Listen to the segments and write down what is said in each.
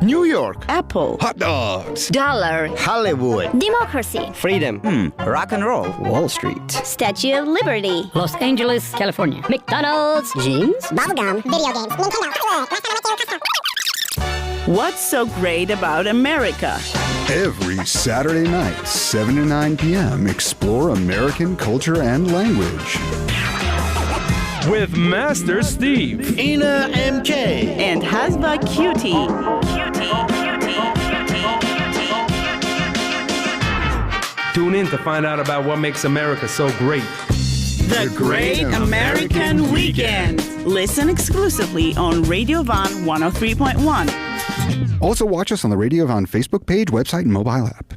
New York. Apple. Hot dogs. Dollar. Hollywood. Democracy. Freedom. Rock and roll. Wall Street. Statue of Liberty. Los Angeles, California. McDonald's. Jeans. Bubblegum. Video games. Nintendo. What's so great about America? Every Saturday night, 7 to 9 p.m., explore American culture and language. With Master Steve, Ina MK, And Hasba Cutie. tune in to find out about what makes America so great. The Great American Weekend. Listen exclusively on Radio Van 103.1. Also, watch us on the Radio Von Facebook page, website, and mobile app.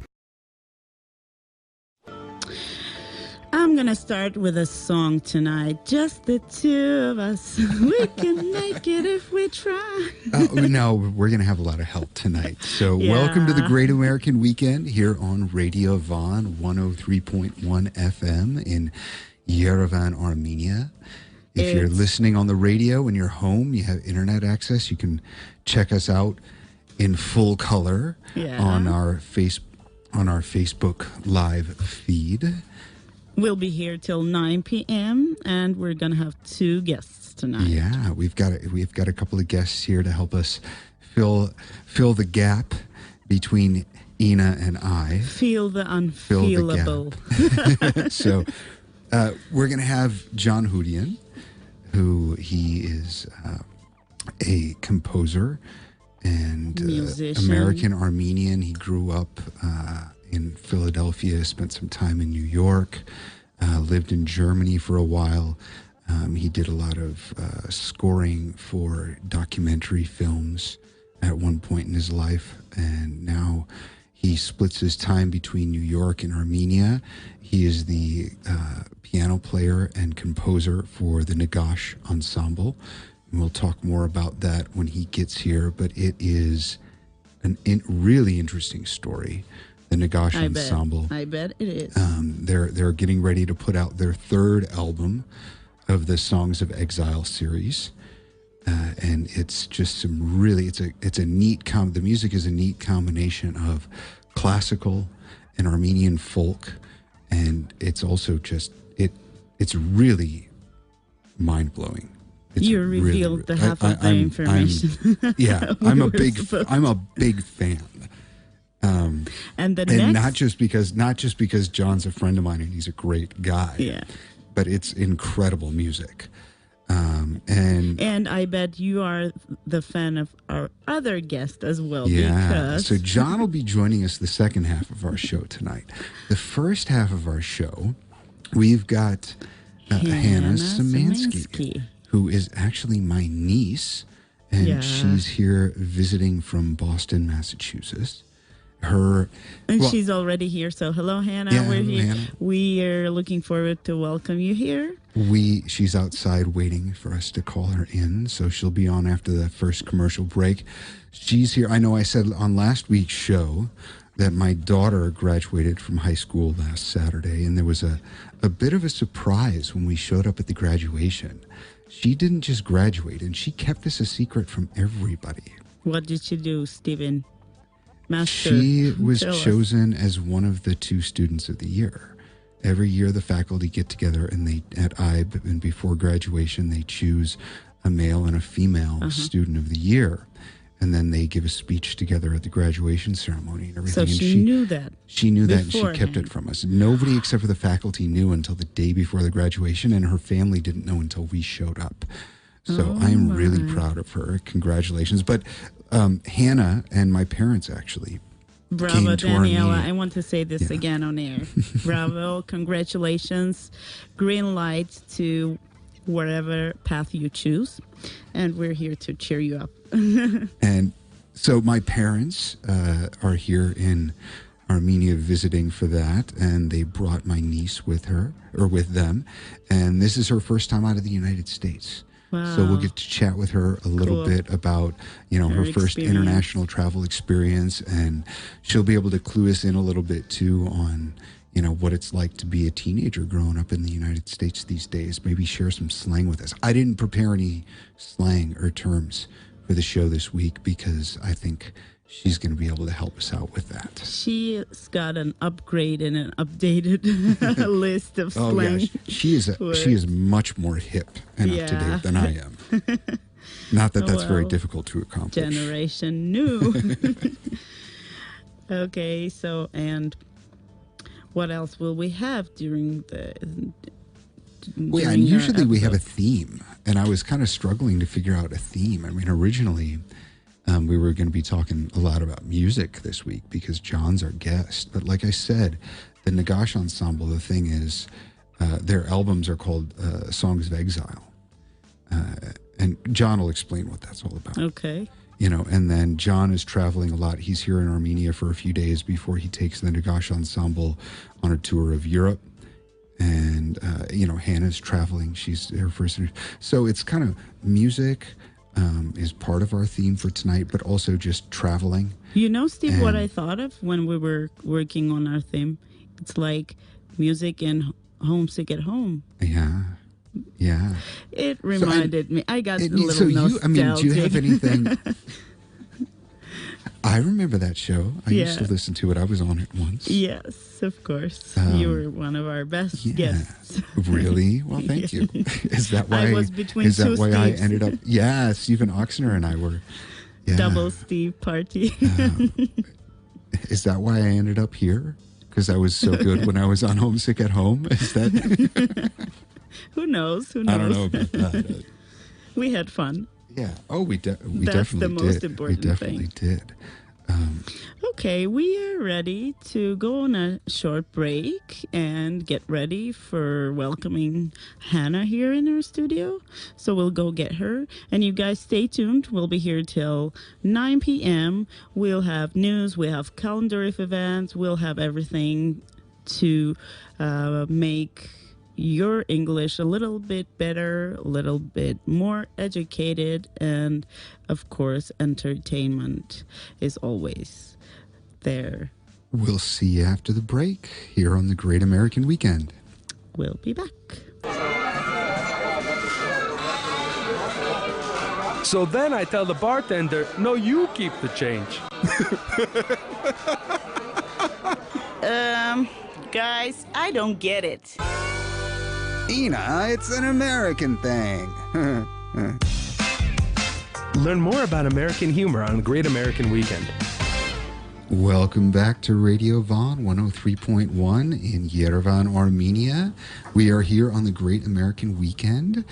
I'm going to start with a song tonight. Just the two of us. We can make it if we try. No, we're going to have a lot of help tonight. So welcome to the Great American Weekend here on Radio Von 103.1 FM in Yerevan, Armenia. If you're listening on the radio in your home, you have internet access, you can check us out in full color on our Facebook live feed. We'll be here till 9 p.m. and we're going to have two guests tonight. Yeah, we've got a couple of guests here to help us fill the gap between Ina and I. Feel the unfeelable. So we're going to have John Hodian, who he is a composer and American Armenian. He grew up in Philadelphia, spent some time in New York, lived in Germany for a while. He did a lot of scoring for documentary films at one point in his life, and now he splits his time between New York and Armenia. He is the piano player and composer for the Naghash Ensemble. And we'll talk more about that when he gets here, but it is a really interesting story. The Naghash Ensemble. I bet it is. They're getting ready to put out their third album of the Songs of Exile series, and it's just some really it's a neat the music is a neat combination of classical and Armenian folk, and it's also just it's really mind blowing. You revealed the half of the information. I'm a big fan. And not just because John's a friend of mine and he's a great guy, but it's incredible music. And I bet you are the fan of our other guest as well. Yeah. So John will be joining us the second half of our show tonight. The first half of our show, we've got Hannah Szymanski, who is actually my niece, and she's here visiting from Boston, Massachusetts. She's already here, so hello, Hannah. We're here. Hannah. We are looking forward to welcome you here. She's outside waiting for us to call her in, so she'll be on after the first commercial break. She's here. I know I said on last week's show that my daughter graduated from high school last Saturday, and there was a bit of a surprise when we showed up at the graduation. She didn't just graduate, and she kept this a secret from everybody. What did she do, Stephen? Master, she was chosen as one of the 2 students of the year. Every year the faculty get together and at IBE, and before graduation they choose a male and a female student of the year, and then they give a speech together at the graduation ceremony and everything. So she knew that. She knew that, and she kept it from us. Nobody except for the faculty knew until the day before the graduation, and her family didn't know until we showed up. So I'm really proud of her. Congratulations. But Hannah and my parents actually Bravo, Daniela. I want to say this again on air. Bravo. Congratulations. Green light to whatever path you choose. And we're here to cheer you up. And so my parents are here in Armenia visiting for that, and they brought my niece with them. And this is her first time out of the United States. Wow. So we'll get to chat with her a little bit about, her first international travel experience, and she'll be able to clue us in a little bit too on, what it's like to be a teenager growing up in the United States these days. Maybe share some slang with us. I didn't prepare any slang or terms for the show this week because I think she's going to be able to help us out with that. She's got an upgrade and an updated list of Oh slang. yeah, she is much more hip and up to date than I am. Not that that's very difficult to accomplish. Generation new. Okay, so and what else will we have during the? Well, yeah, and usually we have a theme, and I was kind of struggling to figure out a theme. I mean, originally we were going to be talking a lot about music this week because John's our guest. But like I said, the Naghash Ensemble, the thing is, their albums are called Songs of Exile. And John will explain what that's all about. Okay. You know, and then John is traveling a lot. He's here in Armenia for a few days before he takes the Naghash Ensemble on a tour of Europe. And, you know, Hannah's traveling. She's her first. So it's kind of music is part of our theme for tonight, but also just traveling. You know, Steve, what I thought of when we were working on our theme? It's like music and homesick at home. Yeah. Yeah. It reminded me. I got a little so nostalgic. I mean, do you have anything? I remember that show. I used to listen to it. I was on it once. Yes, of course. You were one of our best guests. Really? Well, thank you. Is that why? I was between is that two why I Steves. ended up? Yeah, Stephen Oxner and I were. Yeah. Double Steve party. Is that why I ended up here? Because I was so good when I was on Homesick at Home? Is that? Who knows? Who knows? I don't know about that. We had fun. Yeah. Oh, we That's definitely the most did. important We definitely did. Okay, we are ready to go on a short break and get ready for welcoming Hannah here in our studio. So we'll go get her. And you guys stay tuned. We'll be here till 9 p.m. We'll have news. We'll have calendar of events. We'll have everything to make your English a little bit better, a little bit more educated, and of course, entertainment is always there. We'll see you after the break here on the Great American Weekend. We'll be back. So then I tell the bartender, no, you keep the change. Guys, I don't get it. Ina, it's an American thing. Learn more about American humor on the Great American Weekend. Welcome back to Radio Von 103.1 in Yerevan, Armenia. We are here on the Great American Weekend,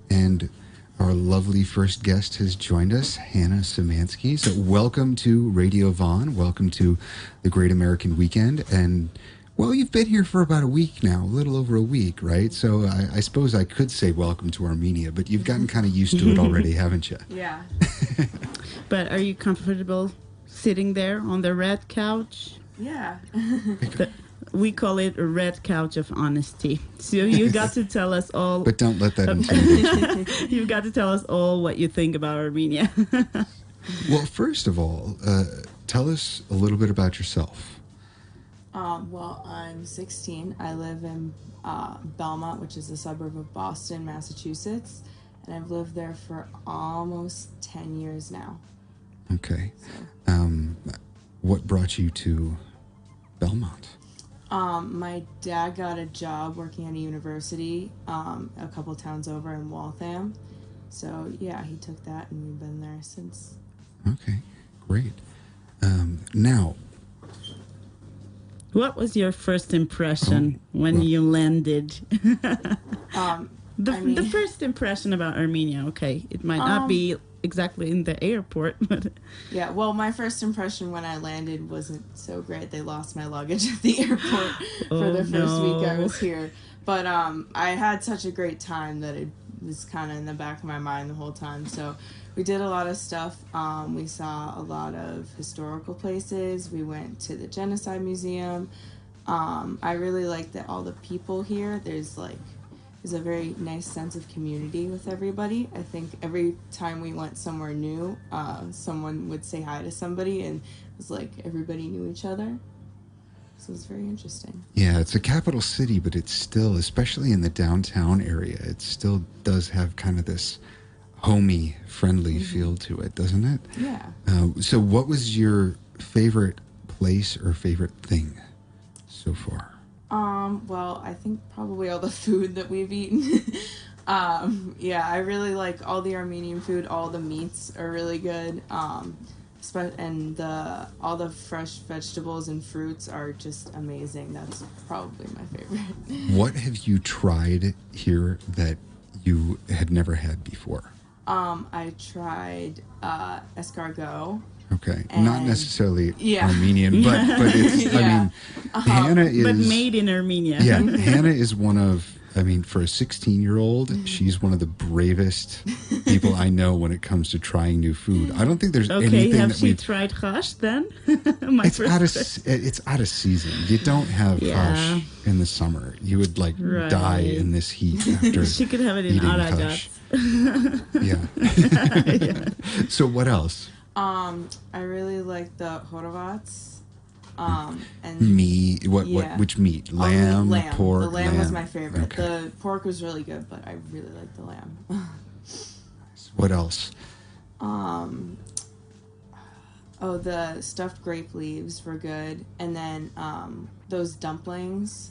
and our lovely first guest has joined us, Hannah Szymanski. So welcome to Radio Von. Welcome to the Great American Weekend. And well, you've been here for about a week now, a little over a week, right? So I suppose I could say welcome to Armenia, but you've gotten kind of used to it already, haven't you? Yeah. But are you comfortable sitting there on the red couch? Yeah. We call it a red couch of honesty. So you got to tell us all. But don't let that intimidate you. You've got to tell us all what you think about Armenia. Well, first of all, tell us a little bit about yourself. Well, I'm 16. I live in Belmont, which is a suburb of Boston, Massachusetts. And I've lived there for almost 10 years now. Okay. What brought you to Belmont? My dad got a job working at a university a couple towns over in Waltham. So, yeah, he took that and we've been there since. Okay, great. Now, what was your first impression when you landed? The first impression about Armenia, okay. It might not be exactly in the airport, but... Yeah, well, my first impression when I landed wasn't so great. They lost my luggage at the airport for the first week I was here. But I had such a great time that it was kind of in the back of my mind the whole time. So we did a lot of stuff. We saw a lot of historical places. We went to the Genocide Museum. I really like that all the people here, there's a very nice sense of community with everybody. I think every time we went somewhere new, someone would say hi to somebody, and it was like everybody knew each other. So it was very interesting. Yeah, it's a capital city, but it's still, especially in the downtown area, it still does have kind of this homey, friendly feel to it, doesn't it? Yeah. So what was your favorite place or favorite thing so far? Well, I think probably all the food that we've eaten. Yeah, I really like all the Armenian food. All the meats are really good. And all the fresh vegetables and fruits are just amazing. That's probably my favorite. What have you tried here that you had never had before? I tried escargot. Okay, not necessarily Yeah. Armenian, but it's. Yeah. I mean, Hannah is. But made in Armenia. Yeah, Hannah is one of. I mean, for a 16-year-old, she's one of the bravest people I know when it comes to trying new food. I don't think there's anything have that you we've. tried hash then? It's out of season. You don't have Yeah. hash in the summer. You would Right. die in this heat after. She could have it in eating Aragat. hash. Yeah. So what else? I really like the horovats. And Meat. Yeah. Which meat? Oh, Lamb, lamb. pork. The lamb was my favorite. Okay. The pork was really good, but I really liked the lamb. What else? The stuffed grape leaves were good, and then those dumplings.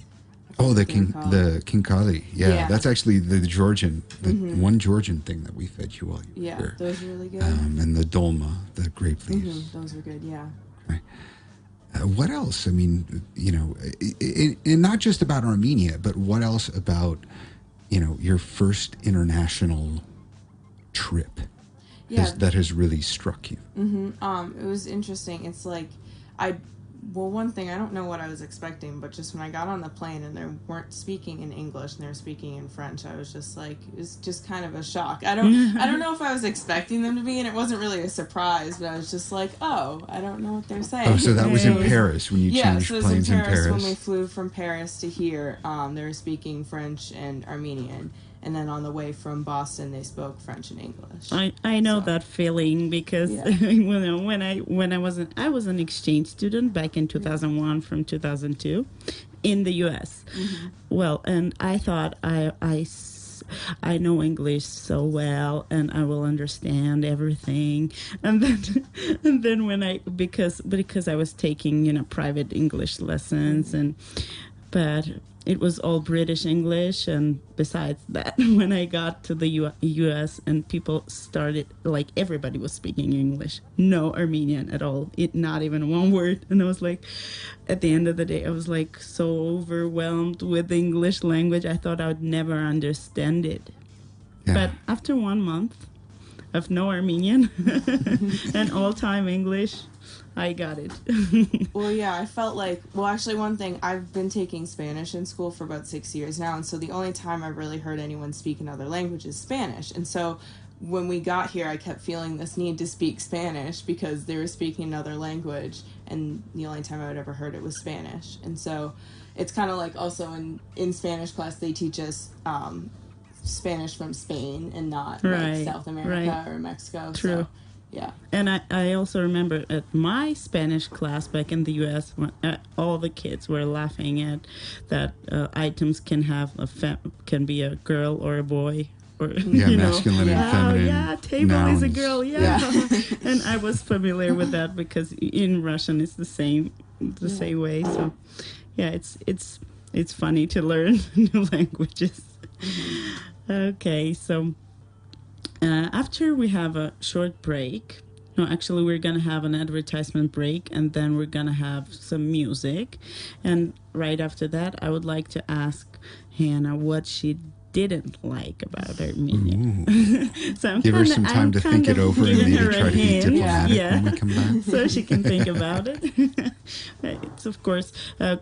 Oh, the Kinkali. kinkali. Yeah, that's actually the Georgian, one Georgian thing that we fed you while you were Yeah, here. those were really good. And the dolma, the grape leaves. Those were good. Yeah. Right. What else? I mean, and not just about Armenia, but what else about, your first international trip that has really struck you? It was interesting. It's like, one thing, I don't know what I was expecting, but just when I got on the plane and they weren't speaking in English and they were speaking in French, I was just like, it was just kind of a shock. I don't know if I was expecting them to be, and it wasn't really a surprise, but I was just like, oh, I don't know what they're saying. Oh, so that was in Paris when you changed so it was planes in Paris. when we flew from Paris to here. They were speaking French and Armenian. And then on the way from Boston, they spoke French and English. I know that feeling because when I was an exchange student back in 2001 from 2002 in the U.S. Well, and I thought I know English so well and I will understand everything. And then when because I was taking private English lessons but it was all British English, and besides that, when I got to the U.S. and people started, everybody was speaking English, no Armenian at all, not even one word, and I was like, at the end of the day, I was so overwhelmed with the English language, I thought I would never understand it. Yeah. But after 1 month of no Armenian and all-time English, I got it. Well, yeah, I felt actually one thing, I've been taking Spanish in school for about 6 years now, and so the only time I've really heard anyone speak another language is Spanish. And so when we got here, I kept feeling this need to speak Spanish because they were speaking another language, and the only time I had ever heard it was Spanish. And so it's kind of like also in Spanish class, they teach us Spanish from Spain and not South America or Mexico. True. So, yeah. And I also remember at my Spanish class back in the U.S., when, all the kids were laughing at that items can be a girl or a boy. Or, masculine and feminine. Oh, yeah, table nouns. is a girl, yeah. And I was familiar with that because in Russian it's the same way. So, yeah, it's funny to learn new languages. Okay, so after we have a short break, we're going to have an advertisement break, and then we're going to have some music. And right after that, I would like to ask Hannah what she didn't like about Armenia. So give her some time to think it over and maybe try to be diplomatic when we come back. So she can think about it. It's, of course,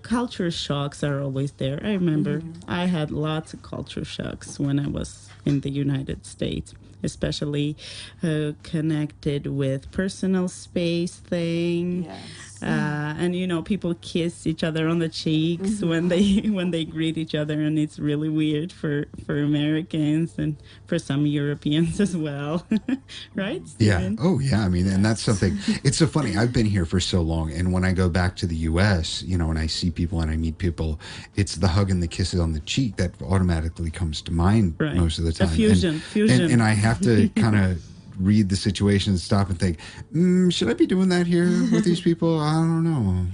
culture shocks are always there. I remember I had lots of culture shocks when I was in the United States, especially connected with personal space thing. Yes. And people kiss each other on the cheeks when they greet each other, and it's really weird for Americans and for some Europeans as well. Right, Steven? Yeah. Oh, yeah. I mean, and that's something. It's so funny. I've been here for so long, and when I go back to the U.S., and I see people and I meet people, it's the hug and the kisses on the cheek that automatically comes to mind most of the time. Fusion. And I have to kind of read the situation and stop and think, should I be doing that here with these people? I don't know.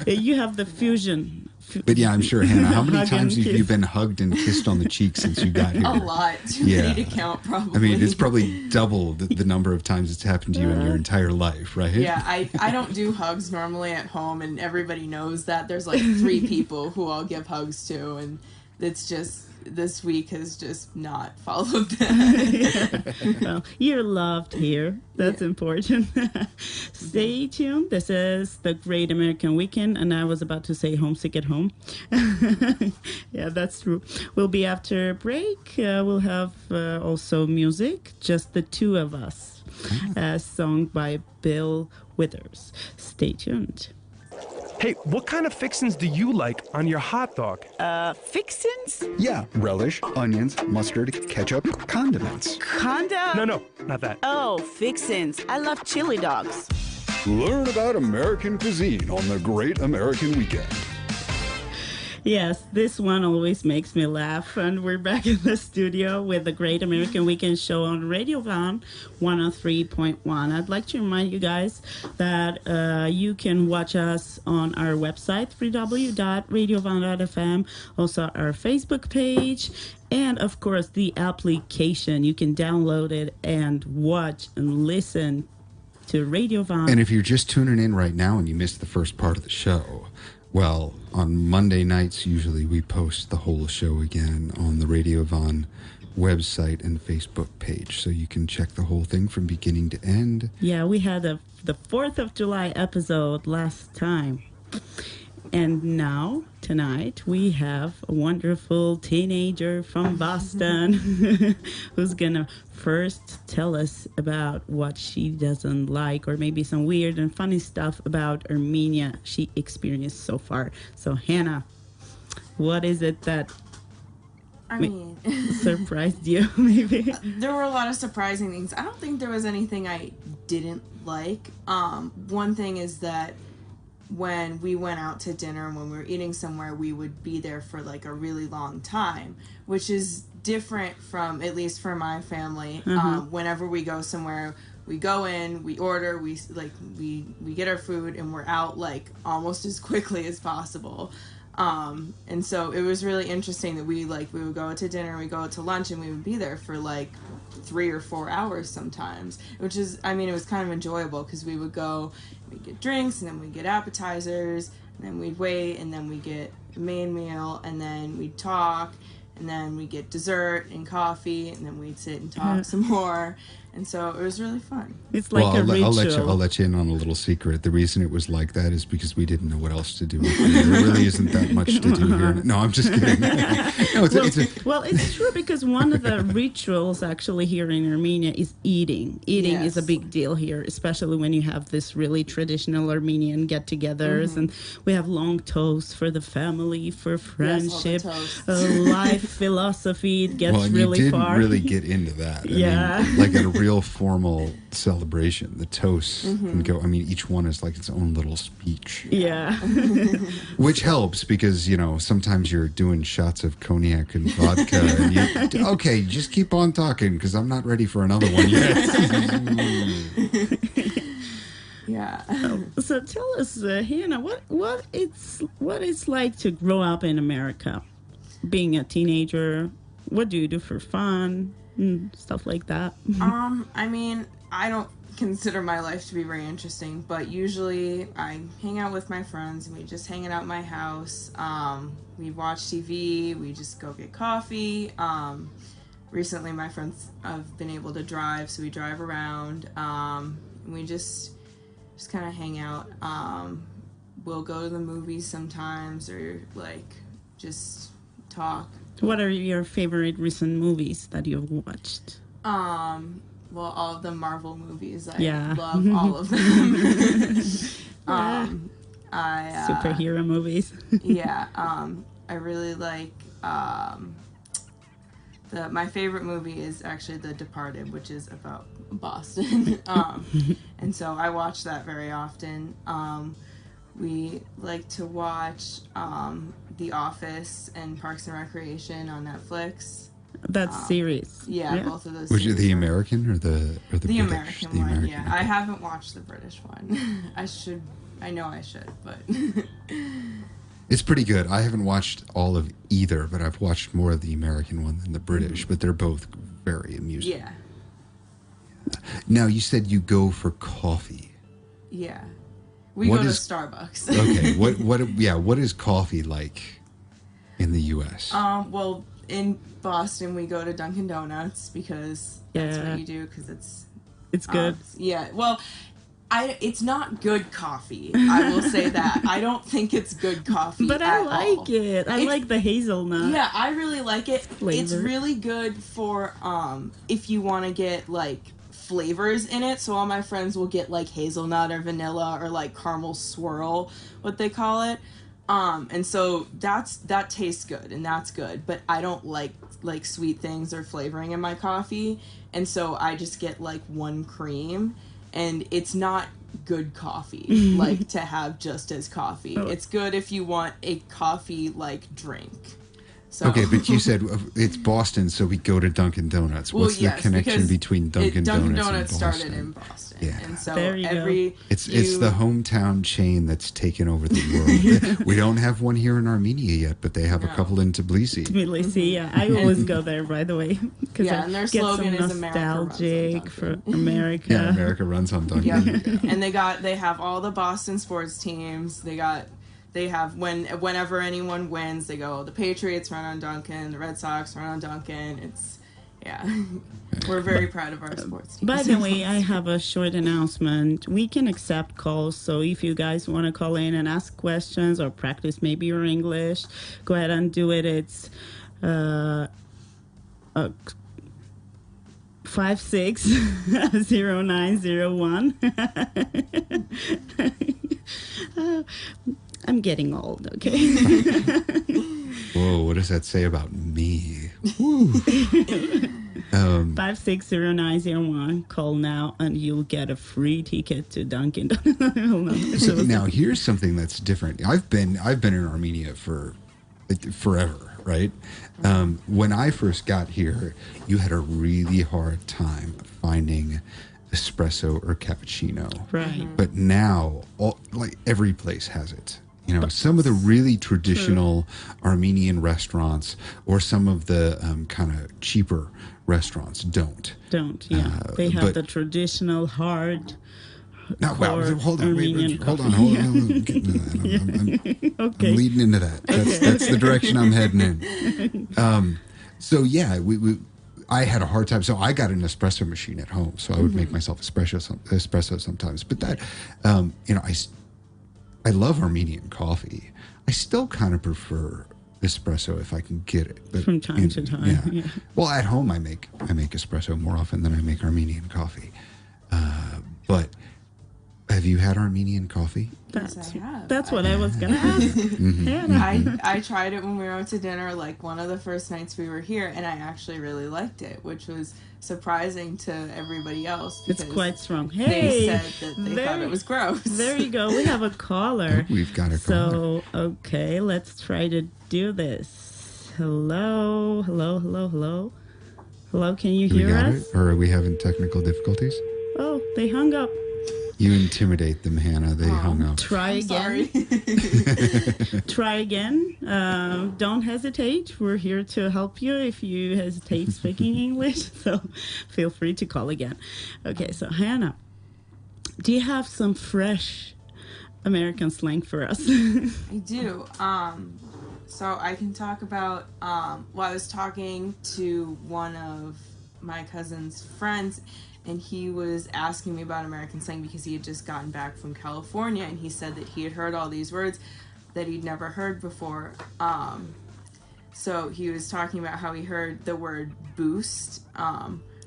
You have the fusion. But yeah, I'm sure, Hannah, how many times have you been hugged and kissed on the cheek since you got here? A lot. Too many to count, probably. I mean, it's probably double the number of times it's happened to you in your entire life, right? Yeah, I don't do hugs normally at home, and everybody knows that. There's like 3 people who I'll give hugs to, and it's just, this week has just not followed that. Well, you're loved here. That's important. Stay tuned. This is the Great American Weekend, and I was about to say homesick at home. Yeah, that's true. We'll be after break. We'll have also music, just the two of us, sung by Bill Withers. Stay tuned. Hey, what kind of fixins do you like on your hot dog? Fixins? Yeah, relish, onions, mustard, ketchup, condiments. No, not that. Oh, fixins. I love chili dogs. Learn about American cuisine on the Great American Weekend. Yes, this one always makes me laugh. And we're back in the studio with the Great American Weekend show on Radio Van 103.1. I'd like to remind you guys that you can watch us on our website, www.radiovan.fm, also our Facebook page, and of course the application. You can download it and watch and listen to Radio Van. And if you're just tuning in right now and you missed the first part of the show, well, on Monday nights, usually we post the whole show again on the Radio Van website and Facebook page, so you can check the whole thing from beginning to end. Yeah, we had the 4th of July episode last time. And now, tonight, we have a wonderful teenager from Boston who's going to first tell us about what she doesn't like, or maybe some weird and funny stuff about Armenia she experienced so far. So, Hannah, what is it that surprised you, maybe? There were a lot of surprising things. I don't think there was anything I didn't like. One thing is that when we went out to dinner, when we were eating somewhere, we would be there for like a really long time, which is different from, at least for my family. Whenever we go somewhere, we go in, we order, we get our food, and we're out like almost as quickly as possible. And so it was really interesting that we would go out to dinner, we go out to lunch, and we would be there for like 3 or 4 hours sometimes, which is, I mean, it was kind of enjoyable because we would go, we'd get drinks, and then we'd get appetizers, and then we'd wait, and then we'd get the main meal, and then we'd talk, and then we'd get dessert and coffee, and then we'd sit and talk some more. And so it was really fun. It's like a ritual. I'll let you in on a little secret. The reason it was like that is because we didn't know what else to do. There really isn't that much to do here. No, I'm just kidding. Well, it's true, because one of the rituals actually here in Armenia is eating. Eating is a big deal here, especially when you have this really traditional Armenian get-togethers, and we have long toasts for the family, for friendship, life philosophy. It gets really far. You didn't really get into that. I mean, like a real formal celebration, the toasts and go. I mean, each one is like its own little speech. Yeah. Which helps because, sometimes you're doing shots of cognac and vodka and okay, just keep on talking because I'm not ready for another one yet. Yeah. So tell us, Hannah, what it's like to grow up in America, being a teenager. What do you do for fun? Stuff like that. I mean, I don't consider my life to be very interesting, but usually I hang out with my friends and we just hang out at my house. We watch TV, we just go get coffee. Recently my friends have been able to drive, so we drive around. And we just kind of hang out. We'll go to the movies sometimes, or like just talk. What are your favorite recent movies that you've watched? Well, all of the Marvel movies. I love all of them. Superhero movies. I really like my favorite movie is actually The Departed, which is about Boston. And so I watch that very often. We like to watch The Office and Parks and Recreation on Netflix. That series. Yeah, both of those. Which is the American or the British? The American one. American, Yeah, okay. I haven't watched the British one. I know I should, but. It's pretty good. I haven't watched all of either, but I've watched more of the American one than the British. But they're both very amusing. Yeah. Now you said you go for coffee. Yeah. We go to Starbucks. Okay. What is coffee like in the U.S.? Well, in Boston, we go to Dunkin' Donuts because that's what you do because it's good. Yeah. Well, it's not good coffee. I will say that. I don't think it's good coffee. But I like it. I like the hazelnut. Yeah, I really like it. Flavor. It's really good for if you want to get like flavors in it. So all my friends will get like hazelnut or vanilla or like caramel swirl, what they call it. And so that tastes good and that's good. But I don't like sweet things or flavoring in my coffee. And so I just get like one cream. And it's not good coffee, like, to have just as coffee. It's good if you want a coffee-like drink. So. Okay, but you said it's Boston, so we go to Dunkin' Donuts. What's the connection between Dunkin' Donuts and Boston? Dunkin' Donuts started in Boston. Yeah. And so It's the hometown chain that's taken over the world. We don't have one here in Armenia yet, but they have a couple in Tbilisi. Tbilisi, yeah. I always go there, by the way. Yeah, and their slogan is nostalgic for America. Yeah, America runs on Dunkin'. Yeah. And they have all the Boston sports teams. They have whenever anyone wins, they go, the Patriots run on Dunkin', the Red Sox run on Dunkin'. We're very proud of our sports teams. By the way, I have a short announcement. We can accept calls, so if you guys want to call in and ask questions or practice maybe your English, go ahead and do it. It's 560901. I'm getting old, okay? Whoa, what does that say about me? 560901. Call now and you'll get a free ticket to Dunkin' Donuts. So now here's something that's different. I've been in Armenia for forever, right? When I first got here, you had a really hard time finding espresso or cappuccino. Right. But now, every place has it. Some of the really traditional Armenian restaurants or some of the kind of cheaper restaurants don't. Yeah. They have the traditional hard. No, hold on. Armenian Hold on. I'm leading into that. That's the direction I'm heading in. So yeah, I had a hard time. So I got an espresso machine at home. So I would make myself espresso sometimes. But that, I love Armenian coffee. I still kind of prefer espresso if I can get it. But from time to time. Yeah. Well, at home I make espresso more often than I make Armenian coffee. But have you had Armenian coffee? Yes, I have. That's what I was going to ask. I tried it when we were out to dinner, like one of the first nights we were here, and I actually really liked it, which was surprising to everybody else. It's quite strong. They Hey, said that they thought it was gross. There you go. We have a caller. We've got a caller. So, okay, let's try to do this. Hello? Hello, can you hear us? Or are we having technical difficulties? Oh, they hung up. You intimidate them, Hannah. They hung up. Try again. Try again. Don't hesitate. We're here to help you if you hesitate speaking English. So feel free to call again. Okay, so Hannah, do you have some fresh American slang for us? I do. So I can talk about, I was talking to one of my cousin's friends, and he was asking me about American slang because he had just gotten back from California, and he said that he had heard all these words that he'd never heard before. So he was talking about how he heard the word boost,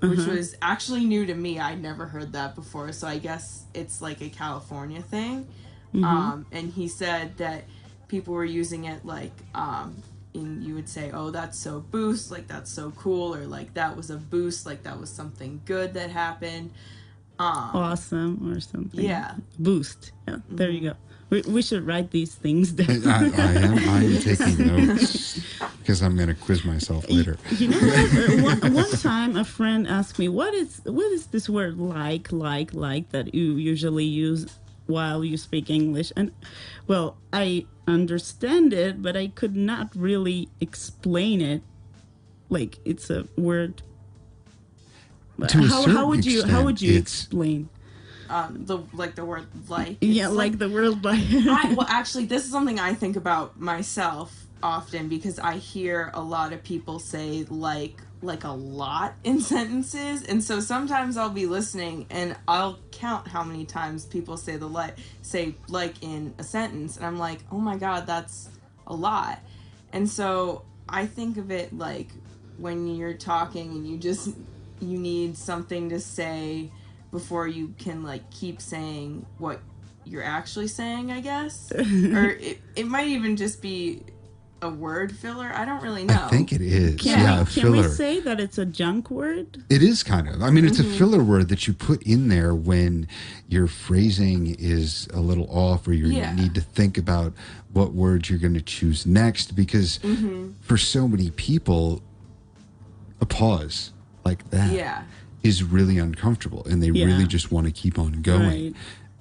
which was actually new to me. I'd never heard that before, so I guess it's like a California thing. And he said that people were using it like, and you would say, oh, that's so boost, like that's so cool, or like that was a boost, like that was something good that happened. Awesome or something. Yeah. Boost. Yeah, there you go. We should write these things down. I am taking notes. because I'm going to quiz myself later. You know what? One time a friend asked me, what is this word like that you usually use while you speak English? And, well, I understand it, but I could not really explain it. Like, it's a word. How would you explain? The word like. Yeah, like the word like. Well, actually, this is something I think about myself often because I hear a lot of people say like a lot in sentences, and so sometimes I'll be listening and I'll count how many times people say like in a sentence, and I'm like, oh my god, that's a lot. And so I think of it like when you're talking and you need something to say before you can like keep saying what you're actually saying, I guess. Or it might even just be a word filler. I don't really know. I think it is. Can filler. we say that it's a junk word? It is kind of. I mean, it's a filler word that you put in there when your phrasing is a little off, or you need to think about what words you're going to choose next, because for so many people, a pause like that is really uncomfortable, and they really just want to keep on going.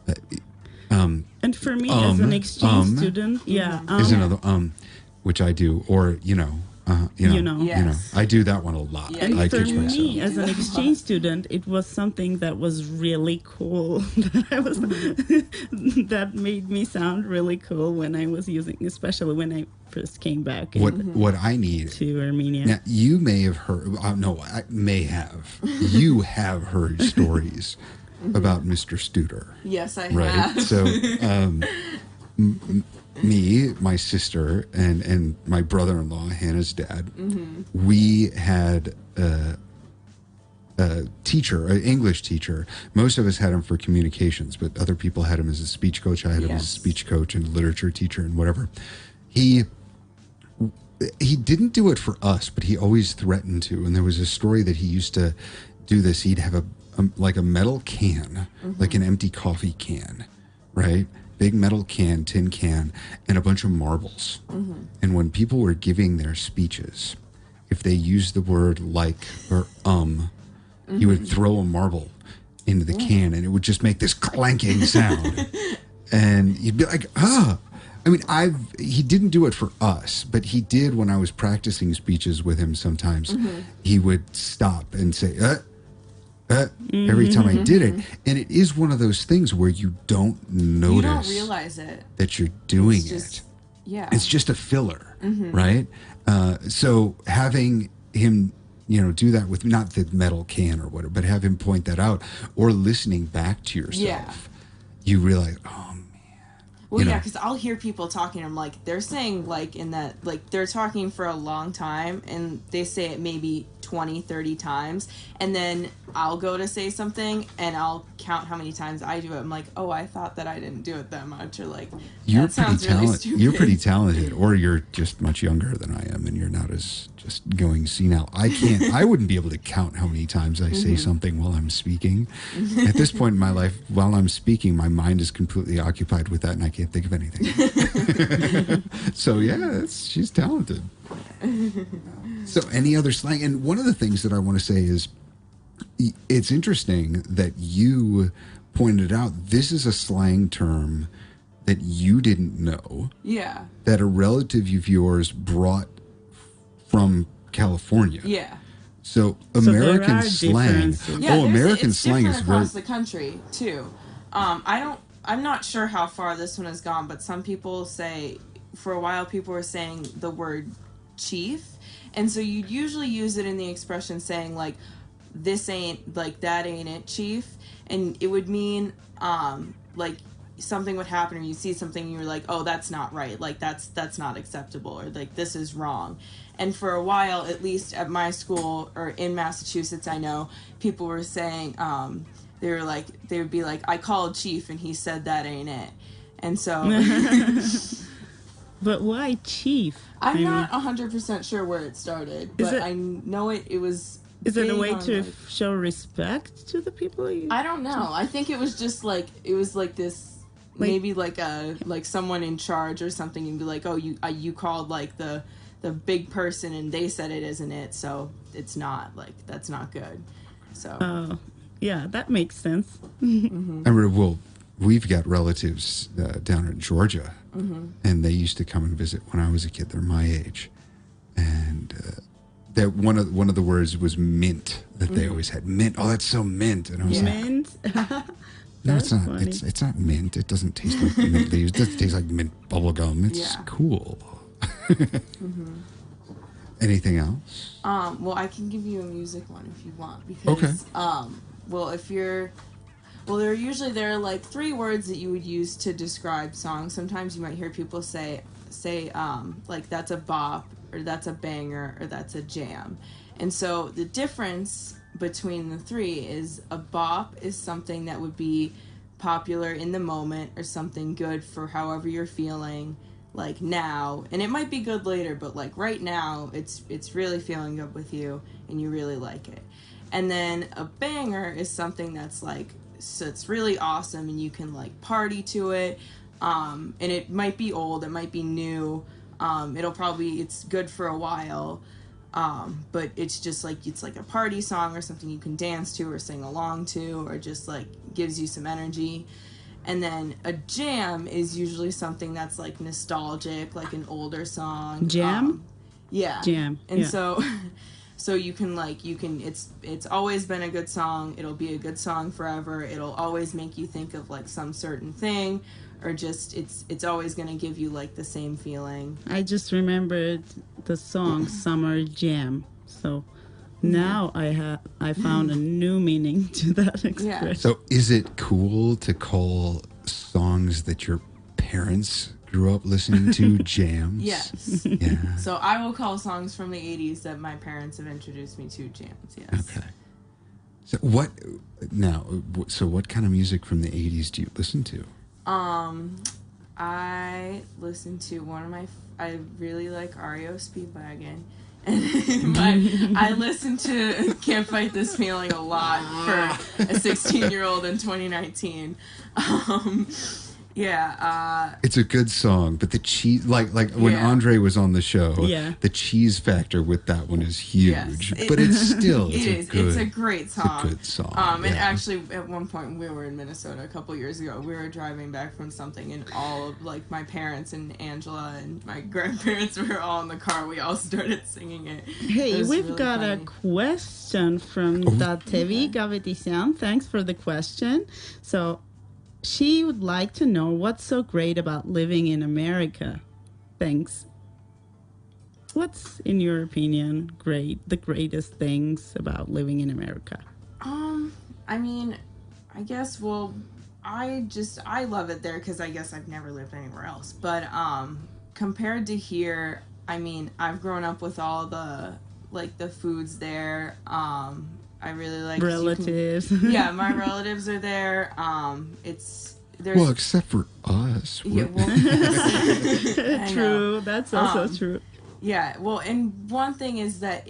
Right. And for me, as an exchange student, is another which I do, or you know, I do that one a lot. Yeah. And for me, as an exchange student, it was something that was really cool. That made me sound really cool when I was using, especially when I first came back. What I need to Armenia. Now, you may have heard. No, I may have. You have heard stories about Mr. Studer. Yes, I right? have. So, me, my sister, and my brother-in-law, Hannah's dad, we had a teacher, an English teacher. Most of us had him for communications, but other people had him as a speech coach. I had him as a speech coach and literature teacher and whatever. He didn't do it for us, but he always threatened to. And there was a story that he used to do this. He'd have a metal can, like an empty coffee can, right? Big metal can, tin can, and a bunch of marbles. And when people were giving their speeches, if they used the word like or he would throw a marble into the can, and it would just make this clanking sound. And you'd be like, I mean, he didn't do it for us, but he did when I was practicing speeches with him sometimes. He would stop and say, every time I did it. And it is one of those things where you don't notice. You don't realize it. That you're doing it. Yeah. It's just a filler, right? So having him, do that with not the metal can or whatever, but have him point that out, or listening back to yourself, you realize, oh, man. Well, because I'll hear people talking, I'm like, they're saying like in that, like they're talking for a long time, and they say it maybe 20, 30 times, and then I'll go to say something and I'll count how many times I do it. I'm like, oh, I thought that I didn't do it that much, or like, that sounds really stupid. You're pretty talented, or you're just much younger than I am, and you're not as just going senile. I wouldn't be able to count how many times I say something while I'm speaking. At this point in my life, while I'm speaking, my mind is completely occupied with that, and I can't think of anything. So yeah, she's talented. So any other slang? And one of the things that I want to say is, it's interesting that you pointed out this is a slang term that you didn't know. Yeah. That a relative of yours brought from California. Yeah. So American slang. Yeah, American slang is across the country too. I'm not sure how far this one has gone, but some people say, for a while people were saying the word chief, and so you'd usually use it in the expression saying like, this ain't, like, that ain't it, chief, and it would mean like something would happen, or you see something and you're like, oh, that's not right, like that's not acceptable, or like this is wrong. And for a while, at least at my school or in Massachusetts, I know people were saying they would be like, I called chief and he said that ain't it. And so but why chief? I'm not 100% sure where it started, but I know it was. Is it a way to show respect to the people? I don't know. I think it was just like, it was like this, maybe like someone in charge or something, and be like, oh, you called like the the big person and they said it isn't it, so it's not, like, that's not good. So yeah, that makes sense. Mm-hmm. I remember, well, we've got relatives down in Georgia, and they used to come and visit when I was a kid. They're my age, and that one of the words was mint that they always had. Mint. Oh, that's so mint. And I was like, Mint. no, it's not. funny. It's not mint. It doesn't taste like mint leaves. It doesn't taste like mint bubble gum. It's cool. Anything else? Well, I can give you a music one if you want, because well, if you're there are like 3 words that you would use to describe songs. Sometimes you might hear people say like that's a bop, or that's a banger, or that's a jam. And so the difference between the 3 is a bop is something that would be popular in the moment, or something good for however you're feeling, like now, and it might be good later, but like right now it's really feeling good with you and you really like it. And then a banger is something that's like, so it's really awesome and you can like party to it, and it might be old, it might be new, it's good for a while, but it's just like, it's like a party song or something you can dance to or sing along to, or just like gives you some energy. And then a jam is usually something that's like nostalgic, like an older song. Jam? Yeah. Jam. And yeah. so you can it's always been a good song. It'll be a good song forever. It'll always make you think of like some certain thing, or just it's always going to give you like the same feeling. I just remembered the song Summer Jam. So now I found a new meaning to that expression. Yeah. So is it cool to call songs that your parents grew up listening to jams? Yes. Yeah. So I will call songs from the 80s that my parents have introduced me to jams, yes. Okay. So what kind of music from the 80s do you listen to? I listen to I really like REO Speedwagon. And I listen to Can't Fight This Feeling a lot for a 16-year-old in 2019. It's a good song, but the cheese, like when Andre was on the show, the cheese factor with that one is huge. Yes, but it's still, it's a great song. It's a good song. And actually, at one point, we were in Minnesota a couple years ago. We were driving back from something, and all of like my parents and Angela and my grandparents were all in the car. We all started singing it. Hey, we've really got funny. A question from Datevi Gavetissian. Thanks for the question. So, she would like to know what's so great about living in America. Thanks. What's, in your opinion, the greatest things about living in America? I mean, I guess, well, I love it there because I guess I've never lived anywhere else. But compared to here, I mean, I've grown up with all the foods there. I really like relatives. Yeah, my relatives are there. There's except for us. Yeah, true. That's also true. Yeah, well, and one thing is that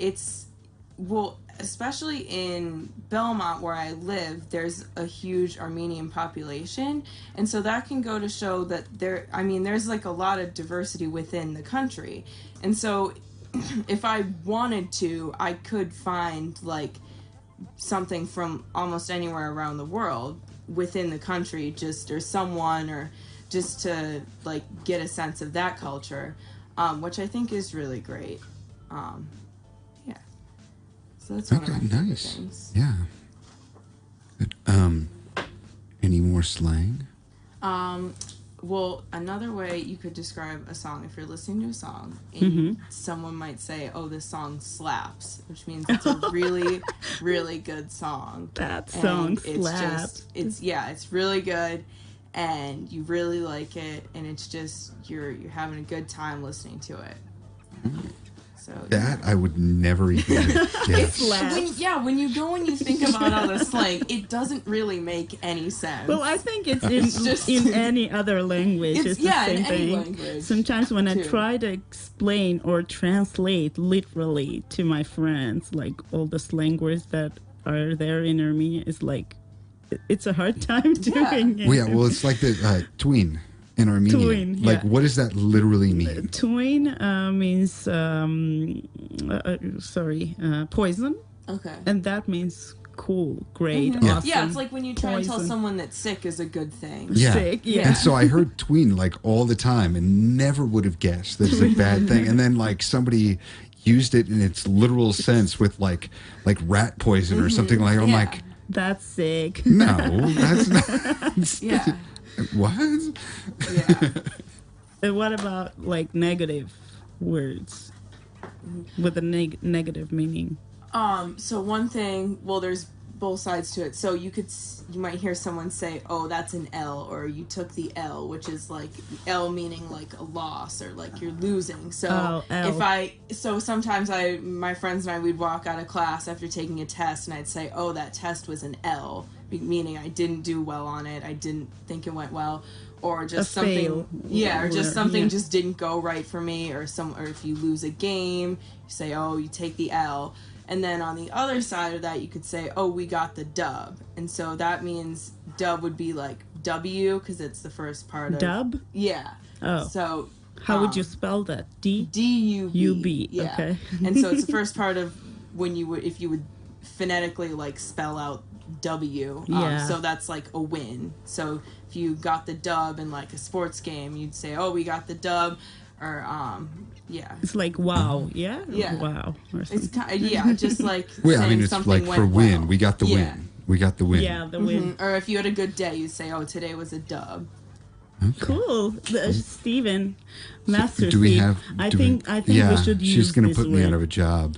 especially in Belmont where I live, there's a huge Armenian population, and so that can go to show that there's like a lot of diversity within the country, and so if I wanted to, I could find like something from almost anywhere around the world within the country, or someone, or just to like get a sense of that culture, which I think is really great. So that's one of my favorite things. Yeah. Good. Any more slang? Well, another way you could describe a song, if you're listening to a song and someone might say, "Oh, this song slaps," which means it's a really, really good song. That song slaps. It's really good, and you really like it, and it's just you're having a good time listening to it. So that I would never even guess. When you go and you think about all the slang, it doesn't really make any sense. Well, I think it's in any other language. It's the same thing. Language. Sometimes when I try to explain or translate literally to my friends, like all the slang words that are there in Armenia, it's like it's a hard time doing it. Well, it's like the tween in Armenian? Twin, Like, yeah. what does that literally mean? Twin means, poison. Okay. And that means cool, great, Mhm. awesome. Yeah, it's like when you try and tell poison. someone that sick is a good thing. Yeah. Sick, yeah. And so I heard tween like all the time and never would have guessed that it's a bad thing. And then like somebody used it in its literal sense with like rat poison or something like. I'm Yeah. like, That's sick. no, that's not. Yeah. What? Yeah. And what about like negative words with a negative meaning? So one thing, well, there's both sides to it. So you might hear someone say, "Oh, that's an L," or "You took the L," which is like L meaning like a loss or like you're losing. So L. so sometimes my friends and I, we'd walk out of class after taking a test, and I'd say, "Oh, that test was an L," meaning I didn't do well on it. I didn't think it went well. Or just A fail. or just something Yeah. just didn't go right for me, or if you lose a game, you say, "Oh, you take the L." And then on the other side of that, you could say, "Oh, we got the dub," and so that means dub would be like W because it's the first part of Dub? Yeah. Oh. So How would you spell that? D-U-B. U-B, Yeah. okay. And so it's the first part of if you would phonetically like spell out W. Yeah. So that's like a win. So if you got the dub in like a sports game, you'd say, "Oh, we got the dub," or yeah. It's like wow, yeah? Yeah. Wow. Or It's something. kind of, just like Well, I saying mean, it's something like for went win. well. We got the Yeah. win. We got the win. Yeah, the win. Or if you had a good day, you'd say, "Oh, today was a dub." Cool. Steven, Master Do we Steve, have? I do think yeah, we should use she's going to this put me word. out of a job.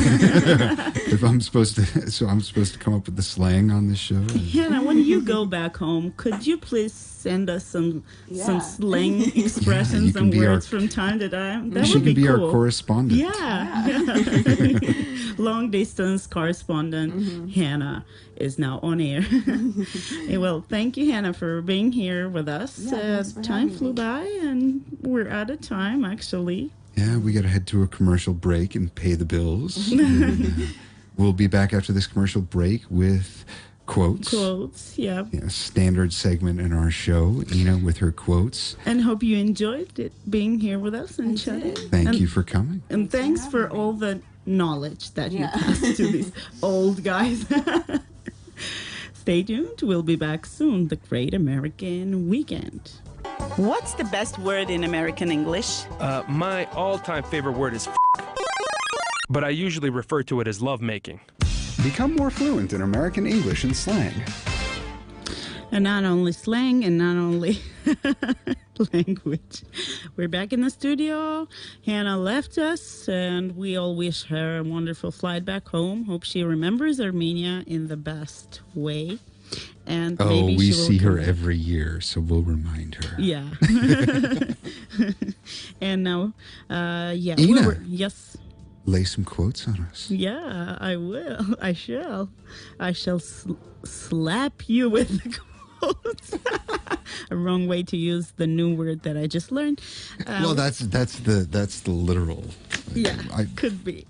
If I'm supposed to, so I'm supposed to come up with the slang on this show. Hannah, when you go back home, could you please send us some slang expressions can and be our- words from time to time? That She would can be our cool. correspondent. Yeah. Long distance correspondent Hannah is now on air. Well, thank you, Hannah, for being here with us. thanks for Time having flew me. by, and we're out of time, actually. Yeah, we got to head to a commercial break and pay the bills. And, we'll be back after this commercial break with quotes. Quotes, yeah. Yeah, standard segment in our show, Ina with her quotes. And hope you enjoyed it being here with us and chatting. Thank you for coming. And thanks for all the knowledge that you passed to these old guys. Stay tuned. We'll be back soon. The Great American Weekend. What's the best word in American English? My all-time favorite word is but I usually refer to it as lovemaking. Become more fluent in American English and slang. And not only slang and not only language. We're back in the studio. Hannah left us, and we all wish her a wonderful flight back home. Hope she remembers Armenia in the best way. And maybe we she will see her come. every year, so we'll remind her. Yeah. And now, yeah. Ina. Yes. Lay some quotes on us. Yeah, I will. I shall. I shall slap you with the quotes. A wrong way to use the new word that I just learned. Well, that's the literal. Yeah, could be.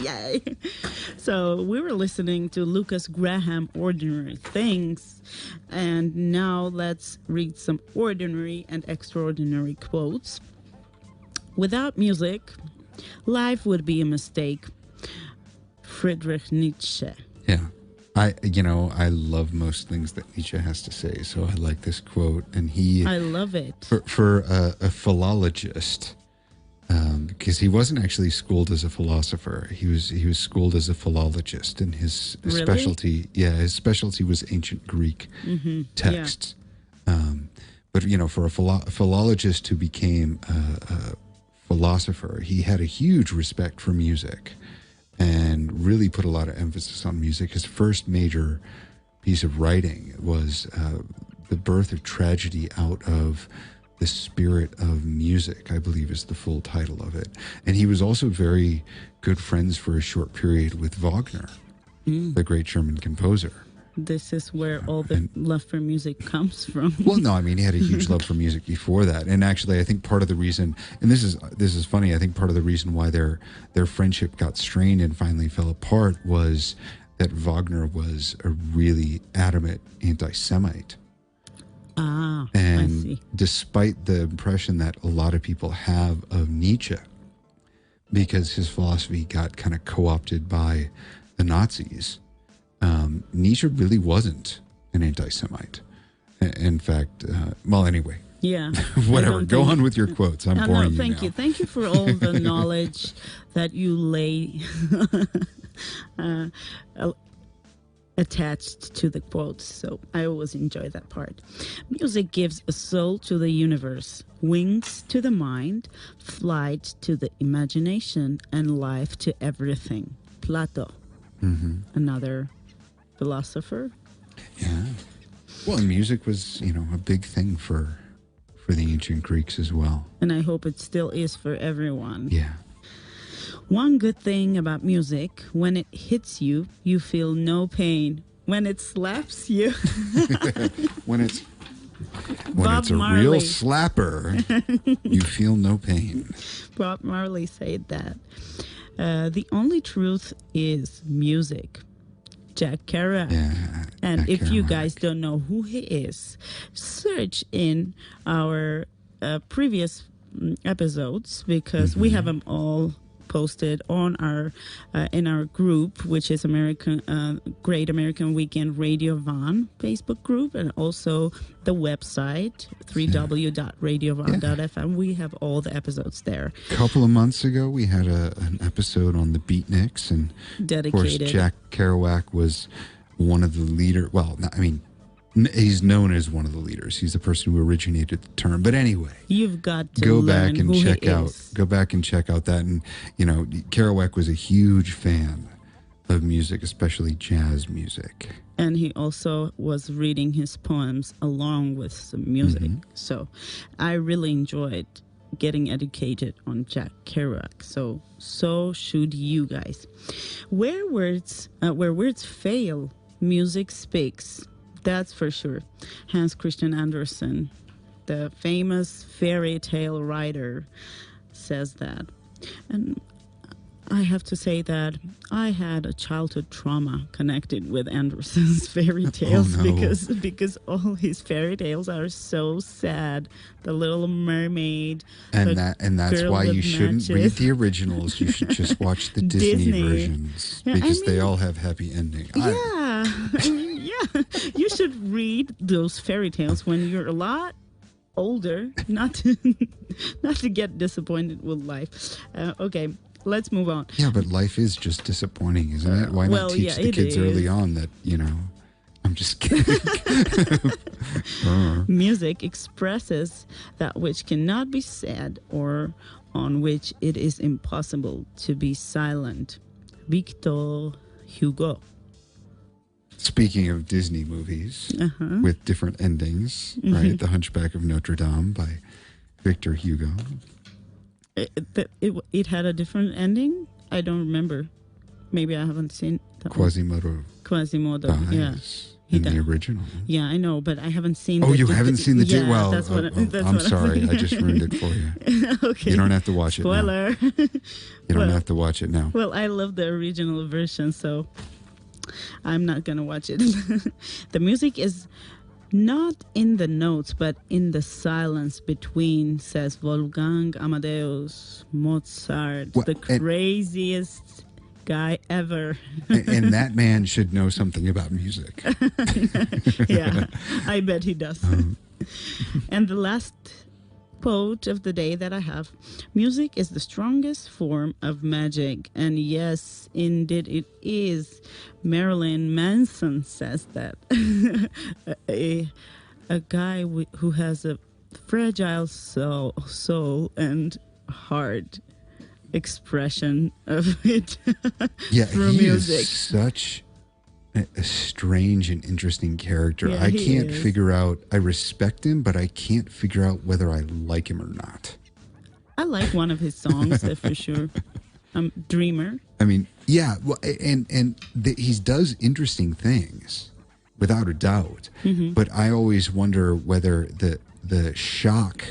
Yay. So we were listening to Lucas Graham, Ordinary Things. And now let's read some ordinary and extraordinary quotes. Without music, life would be a mistake. Friedrich Nietzsche. Yeah. I love most things that Nietzsche has to say, so I like this quote. And I love it. For a philologist, because he wasn't actually schooled as a philosopher. He was schooled as a philologist, and his Really? his specialty was ancient Greek texts. But for a philologist who became a philosopher, he had a huge respect for music and really put a lot of emphasis on music. His first major piece of writing was The Birth of Tragedy Out of the Spirit of Music, I believe is the full title of it. And he was also very good friends for a short period with Wagner, the great German composer. This is where all the love for music comes from. Well, no, I mean, he had a huge love for music before that. And actually, I think part of the reason, and this is funny, I think part of the reason why their friendship got strained and finally fell apart was that Wagner was a really adamant anti-Semite. I And see. despite the impression that a lot of people have of Nietzsche, because his philosophy got kind of co-opted by the Nazis, Nietzsche really wasn't an anti-Semite. In fact, well, anyway. Yeah. Whatever. Go on with your quotes. I'm boring you thank now. you. Thank you for all the knowledge that you lay attached to the quotes. So I always enjoy that part. Music gives a soul to the universe, wings to the mind, flight to the imagination, and life to everything. Plato, another philosopher. Yeah. Well, music was, a big thing for the ancient Greeks as well. And I hope it still is for everyone. Yeah. One good thing about music, when it hits you, you feel no pain. When it slaps you, when it's Bob a Marley. real slapper, you feel no pain. Bob Marley said that. The only truth is music. Jack Kerouac. Yeah. And Jack if you Kerouac. guys don't know who he is, search in our previous episodes, because we have them all posted on our in our group, which is Great American Weekend Radio Van Facebook group, and also the website www.radiovan.fm. We have all the episodes there. A couple of months ago, we had an episode on the Beatniks, and Dedicated. of course, Jack Kerouac was one of the leaders. Well, he's known as one of the leaders. He's the person who originated the term. But anyway, You've got to go learn back and who check he out. is. Go back and check out that. And Kerouac was a huge fan of music, especially jazz music. And he also was reading his poems along with some music. So I really enjoyed getting educated on Jack Kerouac. So should you guys. Where words fail, music speaks. That's for sure. Hans Christian Andersen, the famous fairy tale writer, says that. And I have to say that I had a childhood trauma connected with Andersen's fairy tales. Oh, no. because all his fairy tales are so sad. The Little Mermaid, And the that's Girl why with you shouldn't read Matches. the originals. You should just watch the Disney versions, Yeah, because they mean, all have happy endings. Yeah, I mean, yeah. You should read those fairy tales when you're a lot older, not to get disappointed with life. Okay, let's move on. Yeah, but life is just disappointing, isn't it? Why well, not teach yeah, the it kids is. early on that, I'm just kidding. Music expresses that which cannot be said, or on which it is impossible to be silent. Victor Hugo. Speaking of Disney movies with different endings, right? The Hunchback of Notre Dame by Victor Hugo. It had a different ending? I don't remember. Maybe I haven't seen that Quasimodo Quasimodo, dies yeah. in died. the original. Yeah, I know, but I haven't seen. Oh, you haven't seen the yeah, well, that's what I'm sorry. I just ruined it for you. Okay. You don't have to watch Spoiler. it now. You don't have to watch it now. Well, I love the original version, so I'm not going to watch it. The music is not in the notes, but in the silence between, says Wolfgang Amadeus Mozart, Well, the craziest guy ever. And that man should know something about music. Yeah, I bet he does. And the last quote of the day that I have: music is the strongest form of magic. And yes, indeed it is. Marilyn Manson says that. a guy who has a fragile soul and heart expression of it Yeah, through he music. is such a strange and interesting character. Yeah, I he can't is. figure out. I respect him, but I can't figure out whether I like him or not. I like one of his songs, for sure. Dreamer. I mean, yeah, well, he does interesting things, without a doubt. But I always wonder whether the shock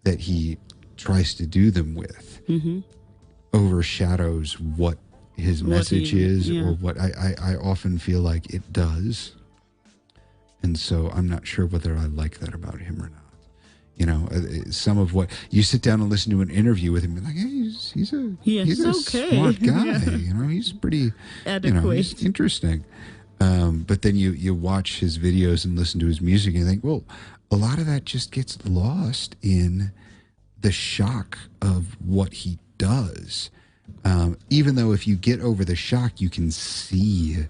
that he tries to do them with overshadows what his message is, yeah. or what I often feel like it does. And so I'm not sure whether I like that about him or not. You know, some of what you sit down and listen to an interview with him, and like, hey, he's a okay. smart guy. Yeah. You know, he's pretty adequate. You know, he's interesting. But then you watch his videos and listen to his music, and you think, well, a lot of that just gets lost in the shock of what he does. Even though if you get over the shock, you can see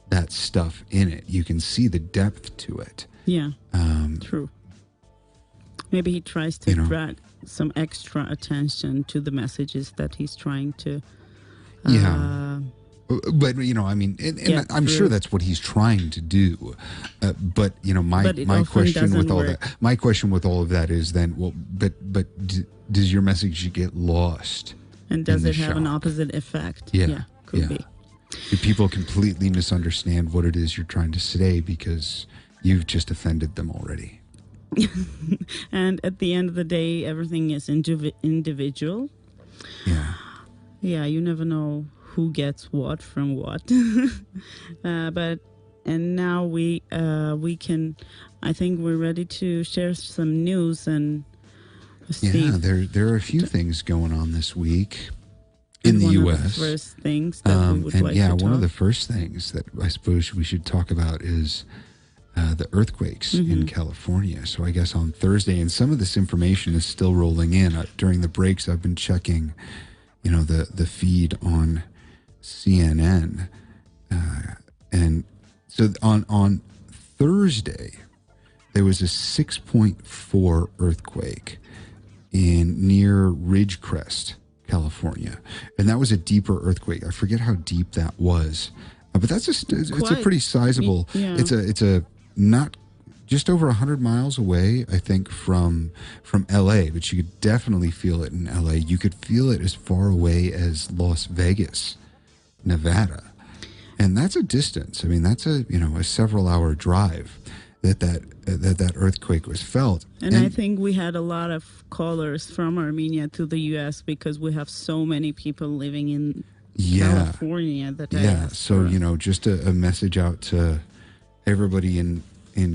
that stuff in it. You can see the depth to it. Yeah, true. Maybe he tries to drag some extra attention to the messages that he's trying to. But you know, I mean, and I'm sure that's what he's trying to do. But you know, my question with all that, my question with all of that is then, well, but does your message get lost? And does it have an opposite effect? Yeah, could be. Do people completely misunderstand what it is you're trying to say because you've just offended them already? And at the end of the day, everything is individual. Yeah. Yeah, you never know who gets what from what. And now we can. I think we're ready to share some news and. Steve, there are a few things going on this week in the U.S. One of the first things that we would like to talk. One of the first things that I suppose we should talk about is the earthquakes in California. So I guess on Thursday, and some of this information is still rolling in. During the breaks, I've been checking, you know, the feed on CNN, and so on Thursday there was a 6.4 earthquake near Ridgecrest, California, and that was a deeper earthquake. I forget how deep that was, but that's it's a pretty sizable. Yeah. It's a not just over 100 miles away, I think, from L.A., but you could definitely feel it in L.A. You could feel it as far away as Las Vegas, Nevada, and that's a distance. I mean, that's a several-hour drive that earthquake was felt. And I think we had a lot of callers from Armenia to the U.S. because we have so many people living in California. So, you know, just a message out to everybody in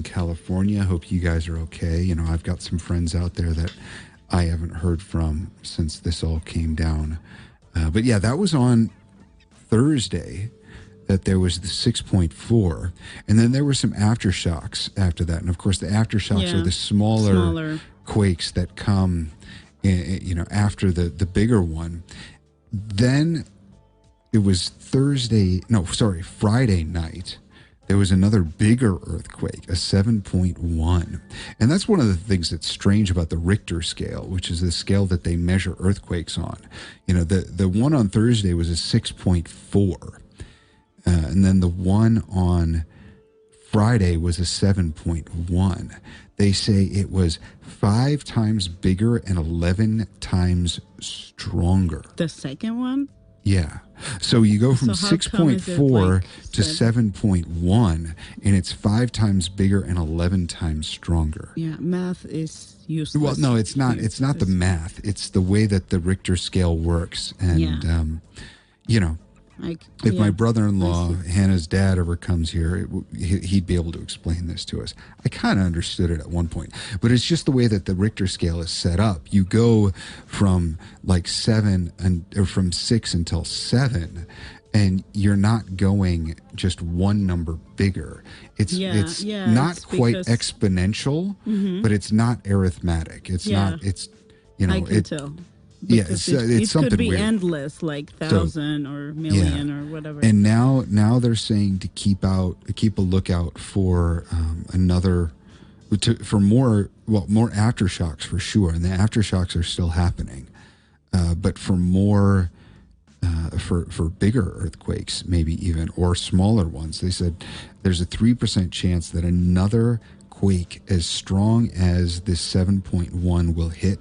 California. Hope you guys are okay. You know, I've got some friends out there that I haven't heard from since this all came down. But yeah, that was on Thursday, that there was the 6.4, and then there were some aftershocks after that. And of course, the aftershocks are the smaller quakes that come, you know, after the bigger one. Then it was Friday night. There was another bigger earthquake, a 7.1. And that's one of the things that's strange about the Richter scale, which is the scale that they measure earthquakes on. You know, the one on Thursday was a 6.4. And then the one on Friday was a 7.1. They say it was 5 times bigger and 11 times stronger. The second one? Yeah. So you go from 6.4 to 7.1, and it's 5 times bigger and 11 times stronger. Yeah, math is useless. Well, no, it's not. It's not the math. It's the way that the Richter scale works. And, you know, if my brother-in-law, Hannah's dad, ever comes here, he'd be able to explain this to us. I kind of understood it at one point, but it's just the way that the Richter scale is set up. You go from like 7 or from 6 until 7, and you're not going just one number bigger. It's not quite exponential, but it's not arithmetic. It's not. It's, you know, I can tell. It's it something could be weird. Endless, like 1,000 or million or whatever. And now they're saying to keep a lookout for more aftershocks for sure, and the aftershocks are still happening. But for more for bigger earthquakes, maybe even, or smaller ones, they said there's a 3% chance that another quake as strong as this 7.1 will hit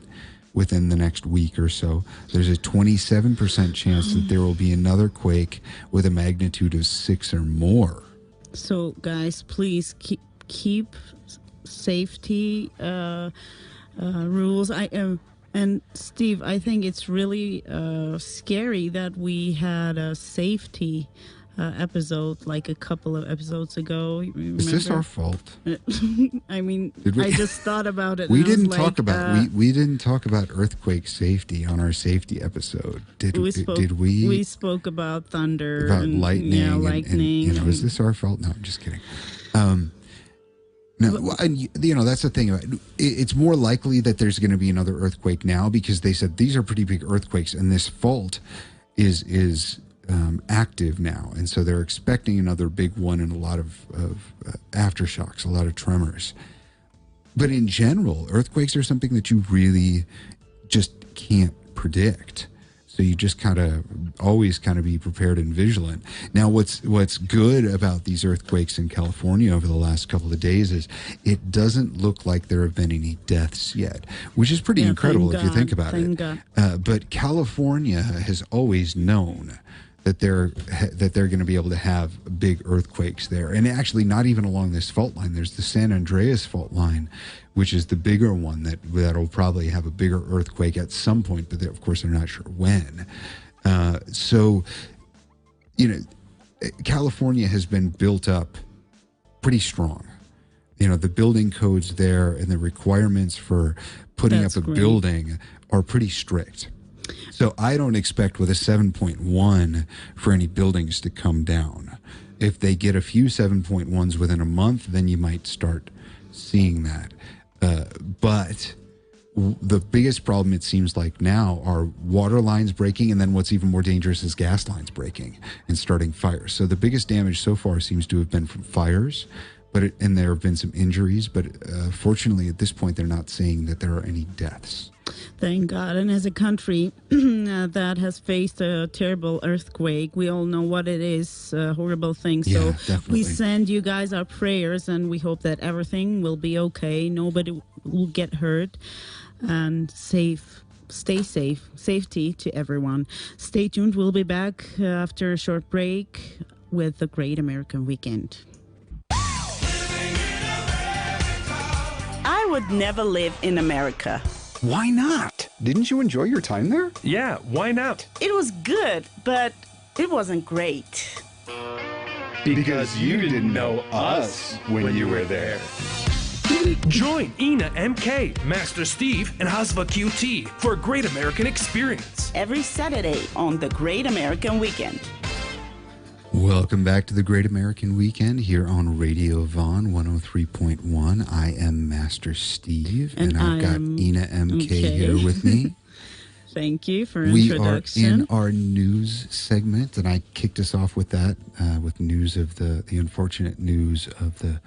within the next week or so. There's a 27% chance that there will be another quake with a magnitude of 6 or more. So, guys, please keep safety rules. And Steve, I think it's really scary that we had a safety episode like a couple of episodes ago. Is this our fault? I mean, we, I just thought about it. We and didn't I was talk like, about we didn't talk about earthquake safety on our safety episode. Did we? We spoke about thunder, about and, lightning. Yeah, lightning. And, is this our fault? No, I'm just kidding. No, and that's the thing. It's more likely that there's going to be another earthquake now because they said these are pretty big earthquakes, and this fault is active now, and so they're expecting another big one and a lot of aftershocks, a lot of tremors. But in general, earthquakes are something that you really just can't predict. So you just always be prepared and vigilant. Now, what's good about these earthquakes in California over the last couple of days is it doesn't look like there have been any deaths yet, which is pretty incredible if you think about it. But California has always known that they're going to be able to have big earthquakes there, and actually not even along this fault line. There's the San Andreas fault line, which is the bigger one that'll probably have a bigger earthquake at some point, but of course they're not sure when. California has been built up pretty strong. The building codes there and the requirements for putting up a building are pretty strict. So I don't expect with a 7.1 for any buildings to come down. If they get a few 7.1s within a month, then you might start seeing that. But the biggest problem, it seems like now, are water lines breaking, and then what's even more dangerous is gas lines breaking and starting fires. So the biggest damage so far seems to have been from fires, and there have been some injuries, but fortunately at this point they're not saying that there are any deaths. Thank God. And as a country that has faced a terrible earthquake, we all know what it is, a horrible thing. So definitely. We send you guys our prayers, and we hope that everything will be okay. Nobody will get hurt, and stay safe. Safety to everyone. Stay tuned. We'll be back after a short break with the Great American Weekend. I would never live in America. Why not? Didn't you enjoy your time there? Yeah, why not? It was good, but it wasn't great. Because you didn't know us when you were there. Join Ina MK, Master Steve, and Hasva QT for a great American experience. Every Saturday on the Great American Weekend. Welcome back to the Great American Weekend here on Radio Vaughn 103.1. I am Master Steve, and I've got Ina MK here with me. Thank you for introduction. We are in our news segment, and I kicked us off with that, with news of the unfortunate news of the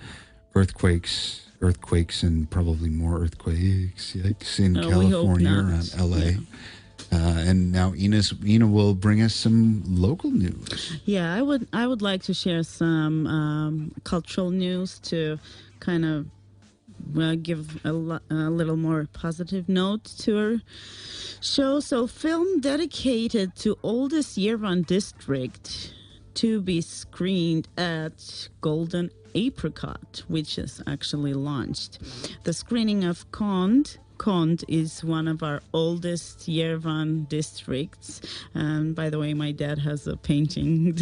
earthquakes, and probably more earthquakes in California, around LA. Yeah. And now Ina will bring us some local news. Yeah, I would like to share some cultural news to kind of give a little more positive note to our show. So, film dedicated to oldest Yerevan district to be screened at Golden Apricot, which is actually launched. The screening of Kond is one of our oldest Yerevan districts. And by the way, my dad has a painting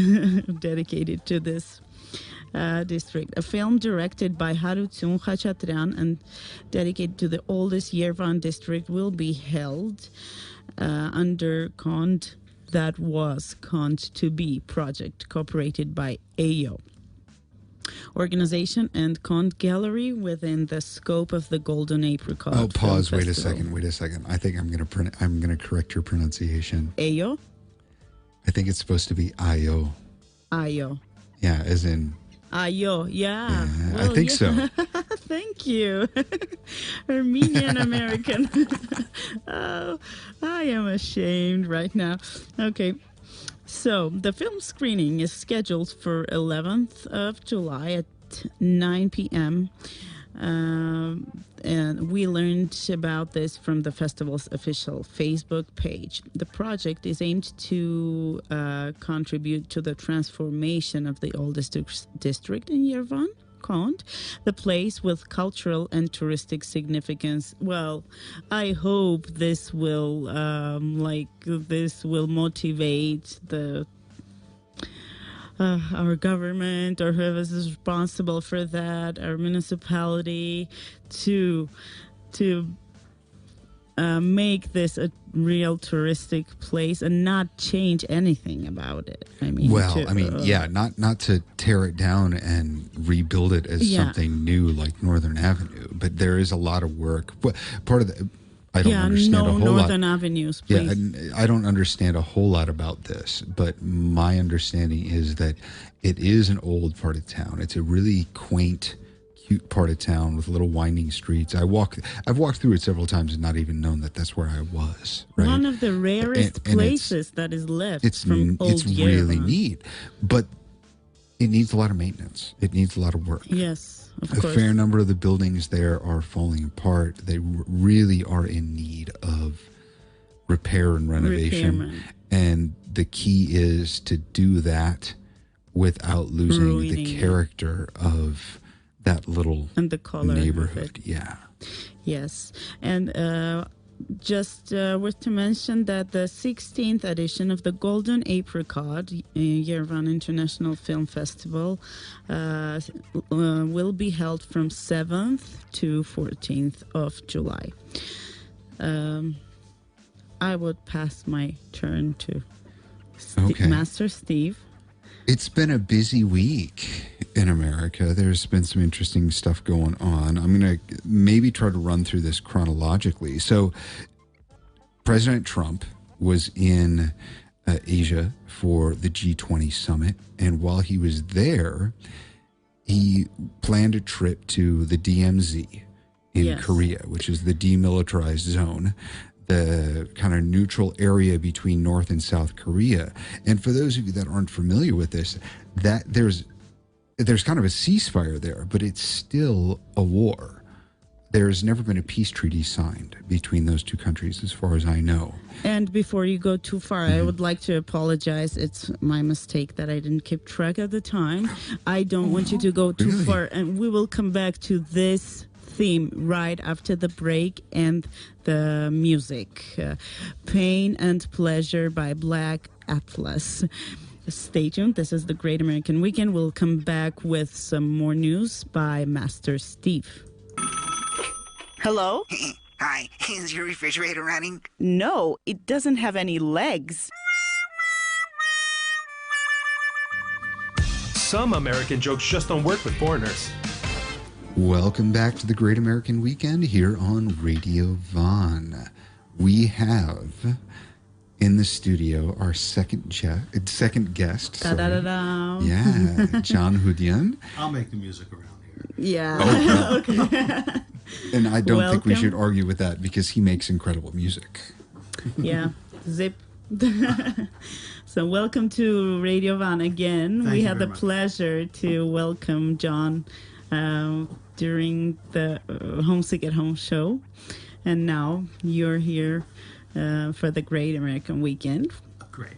dedicated to this district. A film directed by Harutsun Khachaturian and dedicated to the oldest Yerevan district will be held under Kond. That was Kond to Be project, cooperated by AYO organization and Kond Gallery within the scope of the Golden Apricot. Oh, pause! Film Wait Festival. a second. I think I'm gonna correct your pronunciation. AYO. I think it's supposed to be Ayo. Ayo. Yeah, as in. Ayo. Yeah. Well, I think so. Thank you, Armenian American. Oh, I am ashamed right now. Okay. So, the film screening is scheduled for 11th of July at 9 p.m. And we learned about this from the festival's official Facebook page. The project is aimed to contribute to the transformation of the oldest district in Yerevan, Kond, the place with cultural and touristic significance. Well, I hope this will motivate the our government or whoever is responsible for that, our municipality, to make this a real touristic place and not change anything about it. I mean, not to tear it down and rebuild it as something new like Northern Avenue, but there is a lot of work. Part of the I don't understand a whole Northern lot. Avenues, please. Yeah, I don't understand a whole lot about this, but my understanding is that it is an old part of town. It's a really quaint, cute part of town with little winding streets. I've walked through it several times and not even known that that's where I was. Right? One of the rarest places that is left from old It's really neat, but it needs a lot of maintenance. It needs a lot of work. Yes. Of a course. fair number of the buildings there are falling apart. They really are in need of repair and renovation. And the key is to do that without losing the character of that little and the color neighborhood. Yeah. Yes. And just worth to mention that the 16th edition of the Golden Apricot Yerevan International Film Festival will be held from 7th to 14th of July. I would pass my turn to Master Steve. It's been a busy week in America. There's been some interesting stuff going on. I'm going to maybe try to run through this chronologically. So President Trump was in Asia for the G20 summit. And while he was there, he planned a trip to the DMZ in Korea, which is the demilitarized zone, the kind of neutral area between North and South Korea. And for those of you that aren't familiar with this, that there's kind of a ceasefire there, but it's still a war. There's never been a peace treaty signed between those two countries, as far as I know. And before you go too far, I would like to apologize. It's my mistake that I didn't keep track at the time. I don't want you to go too far, and we will come back to this theme right after the break and the music. Pain and Pleasure by Black Atlas. Stay tuned. This is the Great American Weekend. We'll come back with some more news by Master Steve. Hello? Hi, is your refrigerator running? No, it doesn't have any legs. Some American jokes just don't work with foreigners. Welcome back to the Great American Weekend here on Radio Vaughn. We have in the studio our second guest. Da-da-da-da. Yeah, John Hodian. I'll make the music around here. Yeah. Oh, okay. And I don't think we should argue with that because he makes incredible music. Yeah. Zip. So welcome to Radio Vaughn again. We had the pleasure to welcome John during the Homesick at Home show. And now you're here for the Great American Weekend. Great.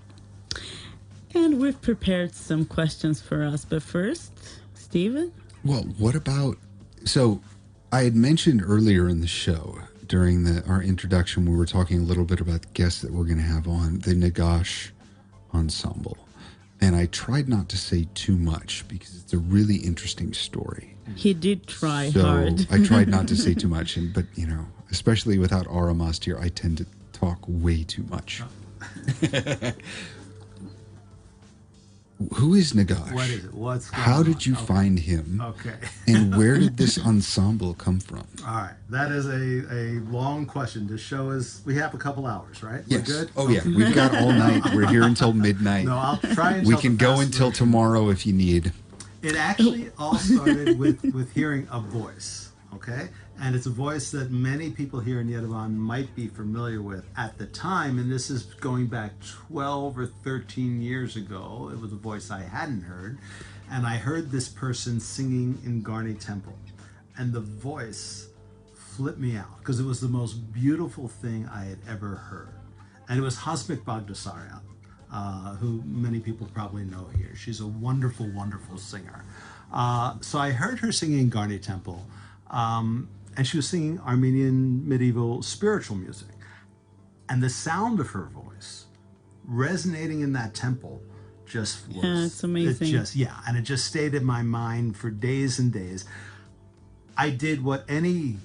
And we've prepared some questions for us. But first, Steven? Well, what about... So I had mentioned earlier in the show, during our introduction, we were talking a little bit about the guests that we're going to have on, the Naghash Ensemble. And I tried not to say too much because it's a really interesting story. He did try hard. So I tried not to say too much, but especially without Aramast here, I tend to talk way too much. Who is Naghash? What is it? How did you find him? Okay. And where did this ensemble come from? All right. That is a long question. This show is, we have a couple hours, right? Yes. We're good? Oh, yeah. We've got all night. We're here until midnight. No, I'll try and we can go until tomorrow if you need. It actually all started with hearing a voice, okay? And it's a voice that many people here in Yerevan might be familiar with at the time, and this is going back 12 or 13 years ago. It was a voice I hadn't heard, and I heard this person singing in Garni Temple, and the voice flipped me out because it was the most beautiful thing I had ever heard. And it was Hasmik Bagdasaryan, who many people probably know here. She's a wonderful, wonderful singer. So I heard her singing in Garni Temple, and she was singing Armenian medieval spiritual music. And the sound of her voice resonating in that temple just was. Yeah, it's amazing. And it just stayed in my mind for days and days. I did what any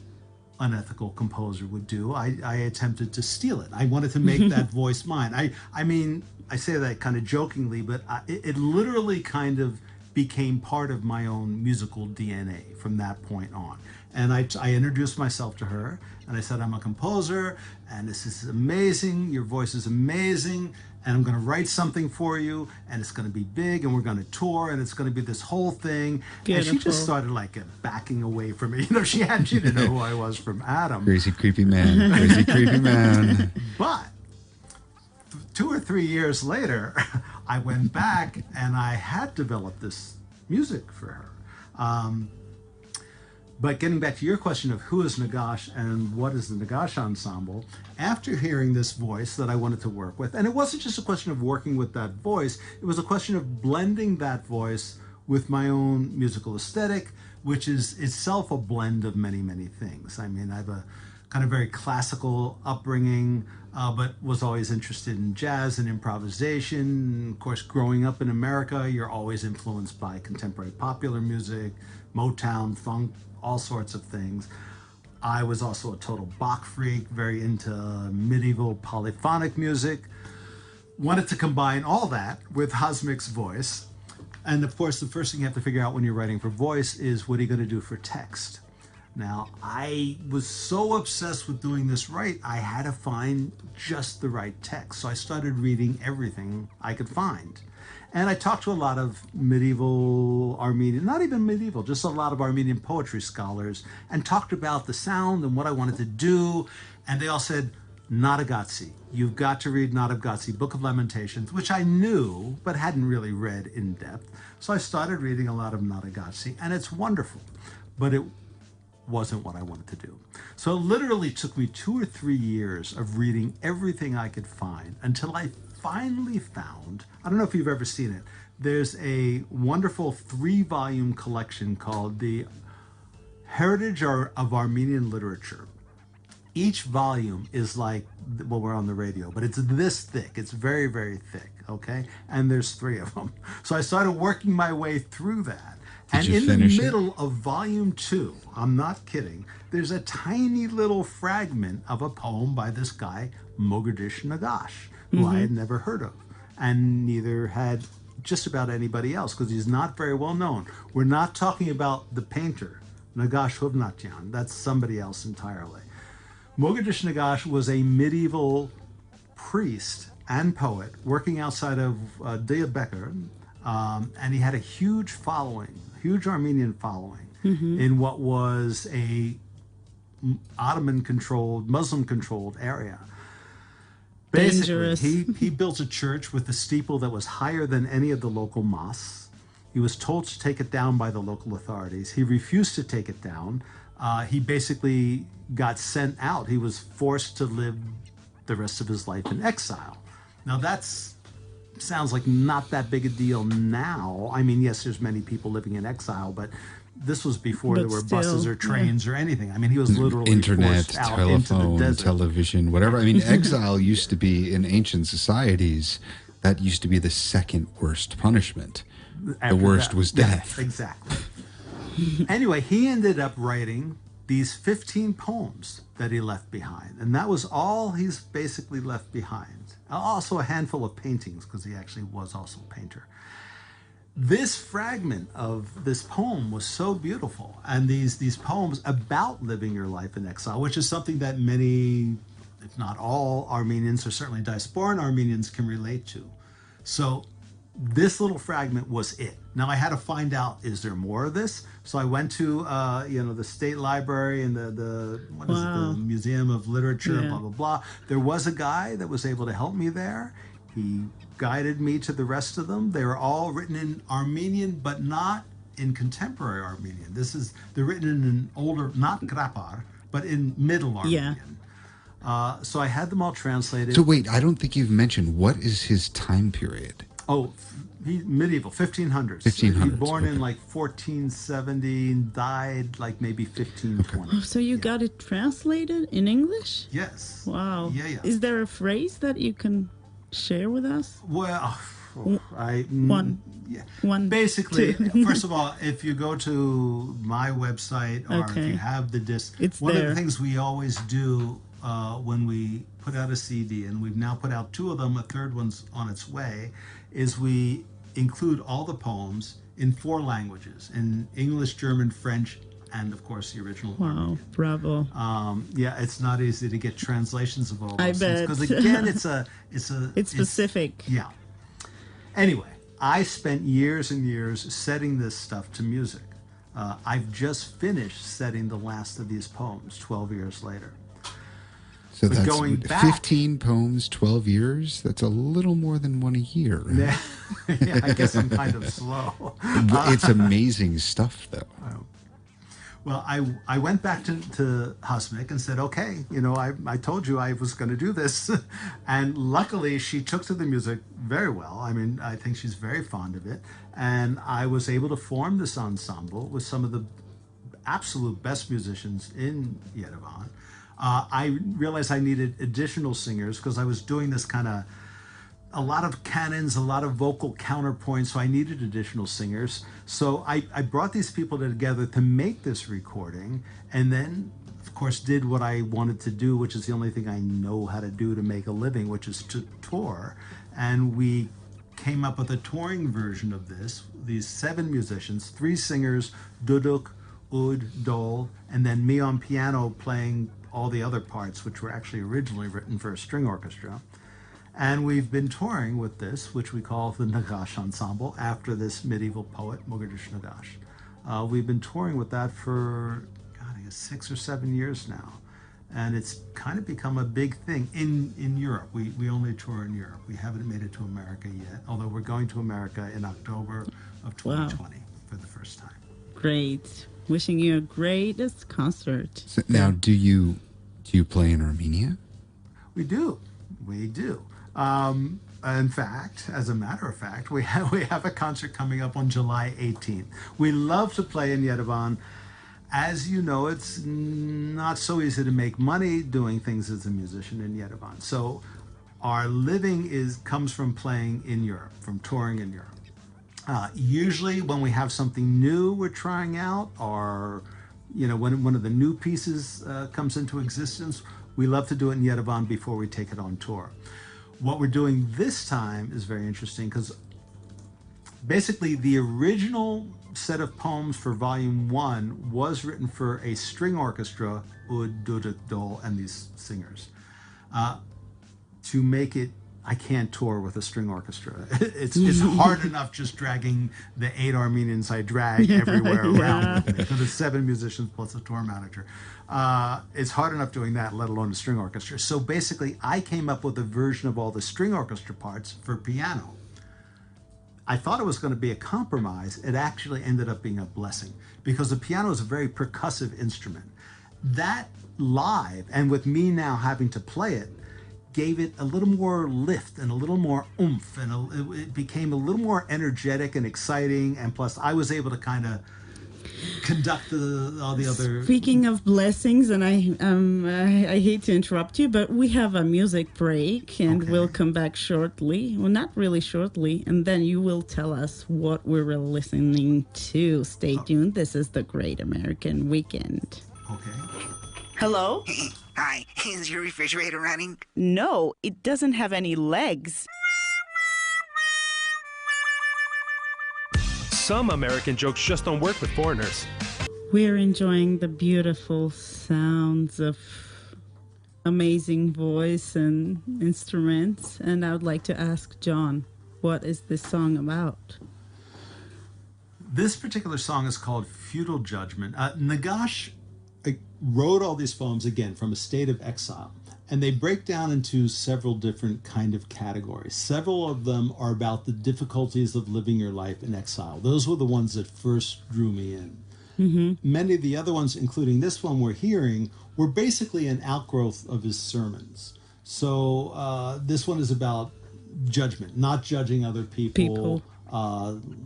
unethical composer would do. I attempted to steal it. I wanted to make that voice mine. I mean, I say that kind of jokingly, but it literally kind of became part of my own musical DNA from that point on. And I introduced myself to her, and I said, I'm a composer, and this is amazing. Your voice is amazing, and I'm going to write something for you, and it's going to be big, and we're going to tour, and it's going to be this whole thing. Beautiful. And she just started like backing away from me. You know, she didn't know who I was from Adam. Crazy, creepy man. Crazy, creepy man. But 2 or 3 years later, I went back, and I had developed this music for her. But getting back to your question of who is Naghash and what is the Naghash Ensemble, after hearing this voice that I wanted to work with, and it wasn't just a question of working with that voice, it was a question of blending that voice with my own musical aesthetic, which is itself a blend of many, many things. I mean, I have a kind of very classical upbringing, but was always interested in jazz and improvisation. Of course, growing up in America, you're always influenced by contemporary popular music, Motown, funk, all sorts of things. I was also a total Bach freak, very into medieval polyphonic music. Wanted to combine all that with Hosmic's voice. And of course, the first thing you have to figure out when you're writing for voice is what are you going to do for text? Now, I was so obsessed with doing this right, I had to find just the right text. So I started reading everything I could find. And I talked to a lot of medieval Armenian, not even medieval, just a lot of Armenian poetry scholars, and talked about the sound and what I wanted to do. And they all said, Naghash, you've got to read Naghash, Book of Lamentations, which I knew, but hadn't really read in depth. So I started reading a lot of Naghash, and it's wonderful, but it wasn't what I wanted to do. So it literally took me 2 or 3 years of reading everything I could find until I finally found, I don't know if you've ever seen it, there's a wonderful 3-volume collection called The Heritage of Armenian Literature. Each volume is like, well, we're on the radio, but it's this thick. It's very, very thick, okay? And there's 3 of them. So I started working my way through that. And in the middle of volume 2, I'm not kidding, there's a tiny little fragment of a poem by this guy, Naghash, who I had never heard of, and neither had just about anybody else, because he's not very well known. We're not talking about the painter, Naghash Hovnatyan. That's somebody else entirely. Naghash was a medieval priest and poet working outside of Diyarbakir, and he had a huge following, huge Armenian following in what was a Ottoman-controlled, Muslim-controlled area. Basically, he built a church with a steeple that was higher than any of the local mosques. He was told to take it down by the local authorities. He refused to take it down. He basically got sent out. He was forced to live the rest of his life in exile. Now sounds like not that big a deal now. I mean, yes, there's many people living in exile, but this was before there were buses or trains or anything. I mean, he was literally internet, forced out telephone, into the desert. television, whatever. I mean, exile used to be in ancient societies. That used to be the second worst punishment. After the worst that, was death. Yeah, exactly. Anyway, he ended up writing these 15 poems that he left behind, and that was all he's basically left behind. Also a handful of paintings, because he actually was also a painter. This fragment of this poem was so beautiful, and these poems about living your life in exile, which is something that many, if not all, Armenians, or certainly diasporan Armenians, can relate to. So this little fragment was it. Now I had to find out, is there more of this? So I went to the State Library and the Museum of Literature, blah, blah, blah. There was a guy that was able to help me there. He guided me to the rest of them. They were all written in Armenian, but not in contemporary Armenian. They're written in an older, not Grapar, but in Middle Armenian. So I had them all translated. So wait, I don't think you've mentioned, what is his time period? Oh, medieval, 1500s. 1500s. He was born in like 1470 and died like maybe 1520. Oh, so you got it translated in English? Yes. Wow. Yeah. Is there a phrase that you can share with us? Well, Basically, two. first of all, if you go to my website or if you have the disc, one of the things we always do when we put out a CD, and we've now put out 2 of them, a third one's on its way, is we include all the poems in 4 languages, in English, German, French, and of course the original. Wow, bravo. Yeah, it's not easy to get translations of all those I things. bet. Because again, it's specific. Yeah. Anyway, I spent years and years setting this stuff to music. I've just finished setting the last of these poems 12 years later. So but that's going back, 15 poems, 12 years. That's a little more than one a year. Yeah, I guess I'm kind of slow. It's amazing stuff, though. Well, I went back to Husmick and said, okay, I told you I was going to do this. And luckily, she took to the music very well. I mean, I think she's very fond of it. And I was able to form this ensemble with some of the absolute best musicians in Yerevan. I realized I needed additional singers because I was doing this kind of a lot of canons, a lot of vocal counterpoints, so I needed additional singers. So I brought these people together to make this recording, and then, of course, did what I wanted to do, which is the only thing I know how to do to make a living, which is to tour. And we came up with a touring version of this, these 7 musicians, 3 singers, Duduk, Ud, Dol, and then me on piano playing all the other parts, which were actually originally written for a string orchestra. And we've been touring with this, which we call the Naghash Ensemble, after this medieval poet, Mogadishu Naghash. We've been touring with that for, I guess 6 or 7 years now. And it's kind of become a big thing in Europe. We only tour in Europe. We haven't made it to America yet, although we're going to America in October of 2020 for the first time. Great. Wishing you a greatest concert. So now, do you play in Armenia? We do. In fact, as a matter of fact, we have a concert coming up on July 18th. We love to play in Yerevan. As you know, it's not so easy to make money doing things as a musician in Yerevan. So our living comes from playing in Europe, from touring in Europe. Usually when we have something new we're trying out, or when one of the new pieces comes into existence, we love to do it in Yerevan before we take it on tour. What we're doing this time is very interesting because basically the original set of poems for Volume 1 was written for a string orchestra, Ud, Duduk, Dol, and these singers. To make it, I can't tour with a string orchestra. It's hard enough just dragging the 8 Armenians I drag everywhere around with me, because it's 7 musicians plus a tour manager. It's hard enough doing that, let alone a string orchestra. So basically, I came up with a version of all the string orchestra parts for piano. I thought it was going to be a compromise. It actually ended up being a blessing, because the piano is a very percussive instrument. That live, and with me now having to play it, gave it a little more lift and a little more oomph, and it became a little more energetic and exciting. And plus, I was able to kind of conduct all the other. Speaking of blessings, and I hate to interrupt you, but we have a music break, and we'll come back shortly. Well, not really shortly, and then you will tell us what we were listening to. Stay tuned. This is the Great American Weekend. Okay. Hello? Hi, is your refrigerator running? No, it doesn't have any legs. Some American jokes just don't work with foreigners. We're enjoying the beautiful sounds of amazing voice and instruments, and I would like to ask John, what is this song about? This particular song is called Feudal Judgment. Naghash wrote all these poems, again, from a state of exile. And they break down into several different kind of categories. Several of them are about the difficulties of living your life in exile. Those were the ones that first drew me in. Mm-hmm. Many of the other ones, including this one we're hearing, were basically an outgrowth of his sermons. So this one is about judgment, not judging other people.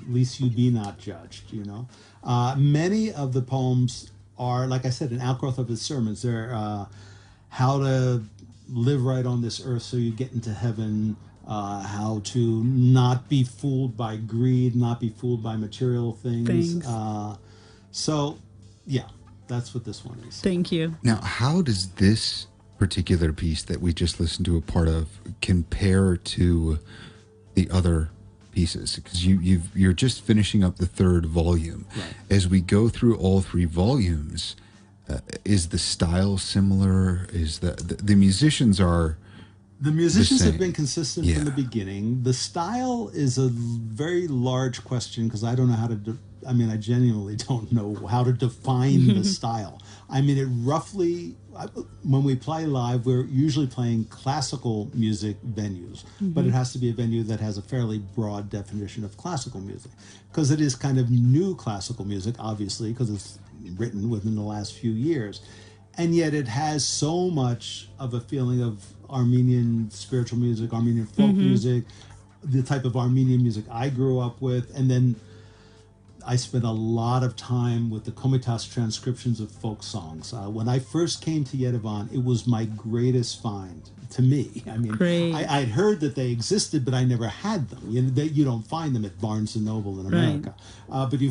Least you be not judged, Many of the poems are, like I said, an outgrowth of his sermons. They're how to live right on this earth so you get into heaven, how to not be fooled by greed, not be fooled by material things. So, yeah, that's what this one is. Thank you. Now, how does this particular piece that we just listened to a part of compare to the other pieces? Because you're just finishing up the third volume. Right. As we go through all three volumes, is the style similar? Is the musicians are... The musicians have been consistent from the beginning. The style is a very large question because I don't know how to... I genuinely don't know how to define the style. I mean, it roughly... When we play live, we're usually playing classical music venues, but it has to be a venue that has a fairly broad definition of classical music because it is kind of new classical music, obviously, because it's written within the last few years. And yet it has so much of a feeling of Armenian spiritual music, Armenian folk music, the type of Armenian music I grew up with. And then I spent a lot of time with the Komitas transcriptions of folk songs. When I first came to Yerevan, it was my greatest find to me. I mean, I'd heard that they existed, but I never had them. You don't find them at Barnes & Noble in America. But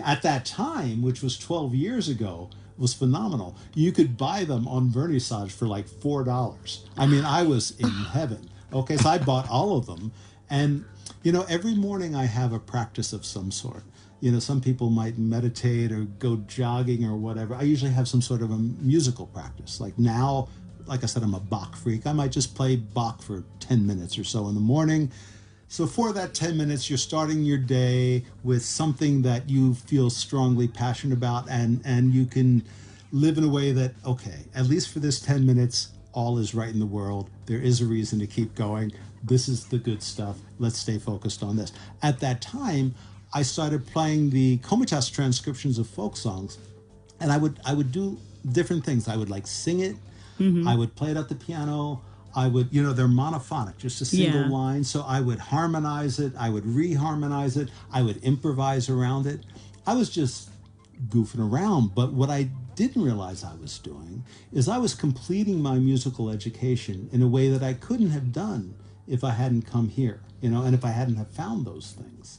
at that time, which was 12 years ago, was phenomenal. You could buy them on Vernissage for like $4. I mean, I was in heaven. Okay, so I bought all of them. And, every morning I have a practice of some sort. Some people might meditate or go jogging or whatever. I usually have some sort of a musical practice. Like now, like I said, I'm a Bach freak. I might just play Bach for 10 minutes or so in the morning. So for that 10 minutes, you're starting your day with something that you feel strongly passionate about, and you can live in a way that, okay, at least for this 10 minutes, all is right in the world. There is a reason to keep going. This is the good stuff. Let's stay focused on this. At that time, I started playing the Komitas transcriptions of folk songs, and I would do different things. I would sing it. I would play it at the piano. I would, they're monophonic, just a single line. So I would harmonize it. I would reharmonize it. I would improvise around it. I was just goofing around. But what I didn't realize I was doing is I was completing my musical education in a way that I couldn't have done if I hadn't come here, and if I hadn't have found those things.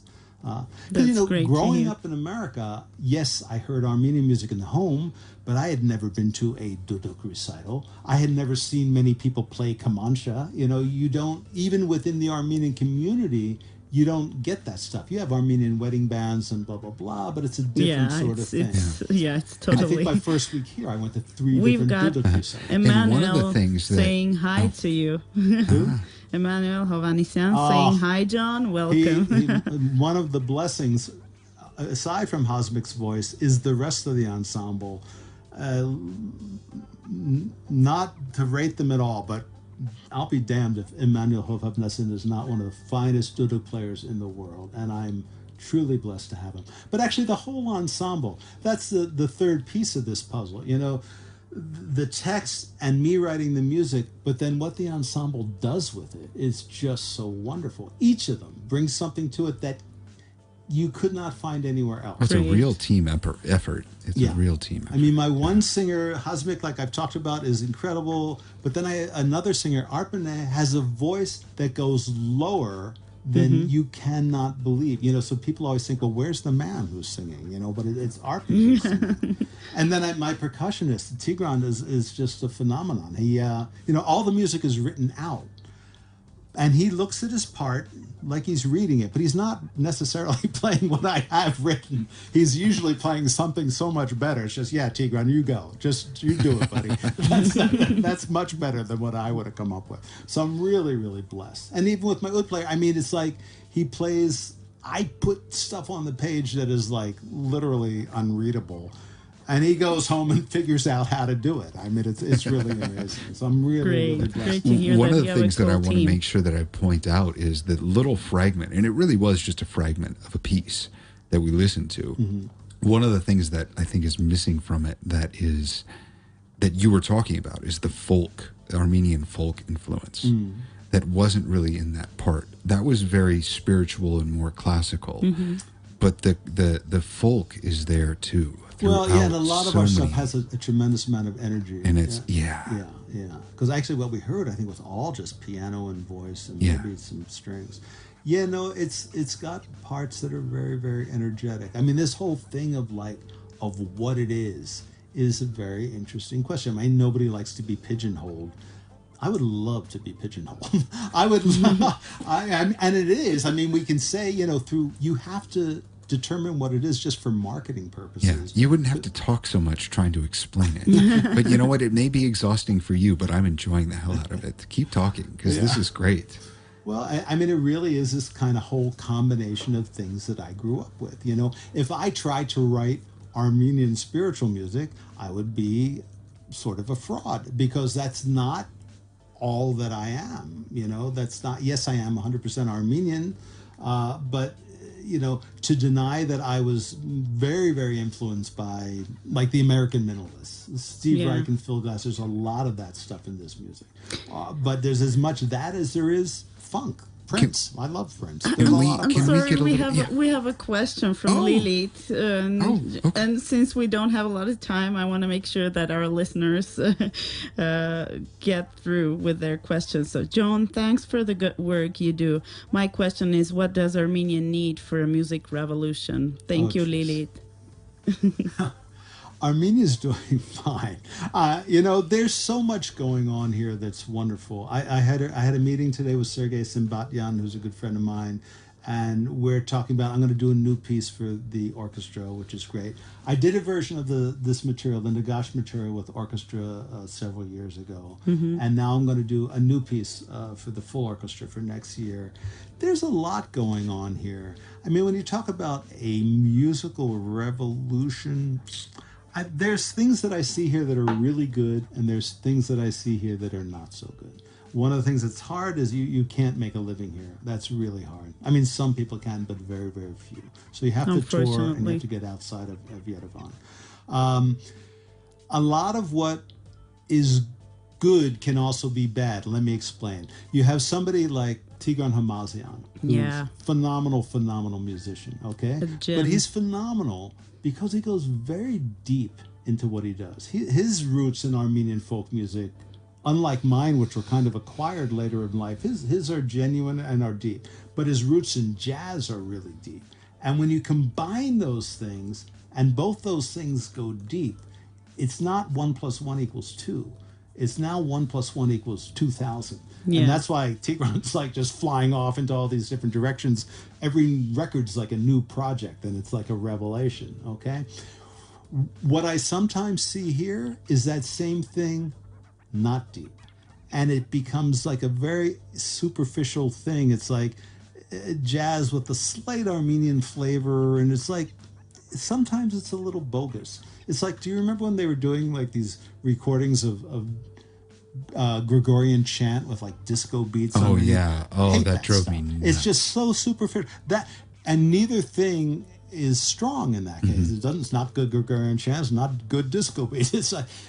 Growing up in America, yes, I heard Armenian music in the home, but I had never been to a duduk recital. I had never seen many people play kamancha. You don't, even within the Armenian community, you don't get that stuff. You have Armenian wedding bands and blah, blah, blah, but it's a different sort of thing. It's totally. And I think my first week here, I went to 3 different duduk recitals. Emmanuel saying hi to you. Emmanuel Hovanesian saying hi, John. Welcome. One of the blessings, aside from Hosmic's voice, is the rest of the ensemble. Not to rate them at all, but I'll be damned if Emmanuel Hovanesian is not one of the finest duduk players in the world, and I'm truly blessed to have him. But actually, the whole ensemble, that's the third piece of this puzzle. The text and me writing the music, but then what the ensemble does with it is just so wonderful. Each of them brings something to it that you could not find anywhere else. It's a real team effort. It's a real team effort. I mean, my one singer, Hosmic, like I've talked about, is incredible. But then another singer, Arpane, has a voice that goes lower than you cannot believe. So people always think, well, where's the man who's singing? But it's Arpane who's singing. And then my percussionist, Tigran, is just a phenomenon. He, all the music is written out. And he looks at his part like he's reading it, but he's not necessarily playing what I have written. He's usually playing something so much better. It's just, yeah, Tigran, you go. Just, you do it, buddy. That's much better than what I would have come up with. So I'm really, really blessed. And even with my oud player, I mean, it's like he plays, I put stuff on the page that is literally unreadable. And he goes home and figures out how to do it. I mean, it's really amazing. So I'm really blessed. Great to hear One that of the things that I want to make sure that I point out is the little fragment, and it really was just a fragment of a piece that we listened to. One of the things that I think is missing from it that you were talking about is the Armenian folk influence. That wasn't really in that part. That was very spiritual and more classical. But the folk is there too. Well, yeah, and a lot of our stuff has a tremendous amount of energy. And it's, Yeah, because actually what we heard, I think, was all just piano and voice and Yeah. maybe some strings. Yeah, no, it's got parts that are very, very energetic. I mean, this whole thing of what it is a very interesting question. I mean, nobody likes to be pigeonholed. I would love to be pigeonholed. I would, and it is. I mean, we can say, you have to determine what it is just for marketing purposes. Yeah, you wouldn't have to talk so much trying to explain it. But you know what? It may be exhausting for you, but I'm enjoying the hell out of it. Keep talking, because this is great. Well, I mean, it really is this kind of whole combination of things that I grew up with. If I tried to write Armenian spiritual music, I would be sort of a fraud, because that's not all that I am. That's not, yes, I am 100% Armenian, but to deny that I was very, very influenced by, like, the American minimalists, Steve Reich and Phil Glass. There's a lot of that stuff in this music, but there's as much of that as there is funk. Prince. I love Prince. We have a question from Lilith. And since we don't have a lot of time, I want to make sure that our listeners get through with their questions. So, John, thanks for the good work you do. My question is, what does Armenia need for a music revolution? Thank you, Lilith. Armenia's doing fine. There's so much going on here that's wonderful. I had a meeting today with Sergei Simbatyan, who's a good friend of mine, and we're talking about, I'm going to do a new piece for the orchestra, which is great. I did a version of this material, the Naghash material, with orchestra several years ago, and now I'm going to do a new piece for the full orchestra for next year. There's a lot going on here. I mean, when you talk about a musical revolution, there's things that I see here that are really good, and there's things that I see here that are not so good. One of the things that's hard is you can't make a living here. That's really hard. I mean, some people can, but very, very few. So you have to tour, and you have to get outside of Yerevan. A lot of what is good can also be bad. Let me explain. You have somebody like Tigran Hamazian, who's phenomenal musician, okay? But he's phenomenal because he goes very deep into what he does. His roots in Armenian folk music, unlike mine, which were kind of acquired later in life, his are genuine and are deep. But his roots in jazz are really deep. And when you combine those things, and both those things go deep, it's not 1 + 1 = 2. It's now 1 + 1 = 2,000. Yeah. And that's why Tigran's like just flying off into all these different directions. Every record's like a new project, and it's like a revelation, okay? What I sometimes see here is that same thing, not deep. And it becomes like a very superficial thing. It's like jazz with a slight Armenian flavor, and it's like, sometimes it's a little bogus. It's like, do you remember when they were doing like these recordings of Gregorian chant with like disco beats? Oh, yeah. Oh, that drove me nuts. It's just so superficial. And neither thing is strong in that case. It's not good Gregorian chant. It's not good disco beats.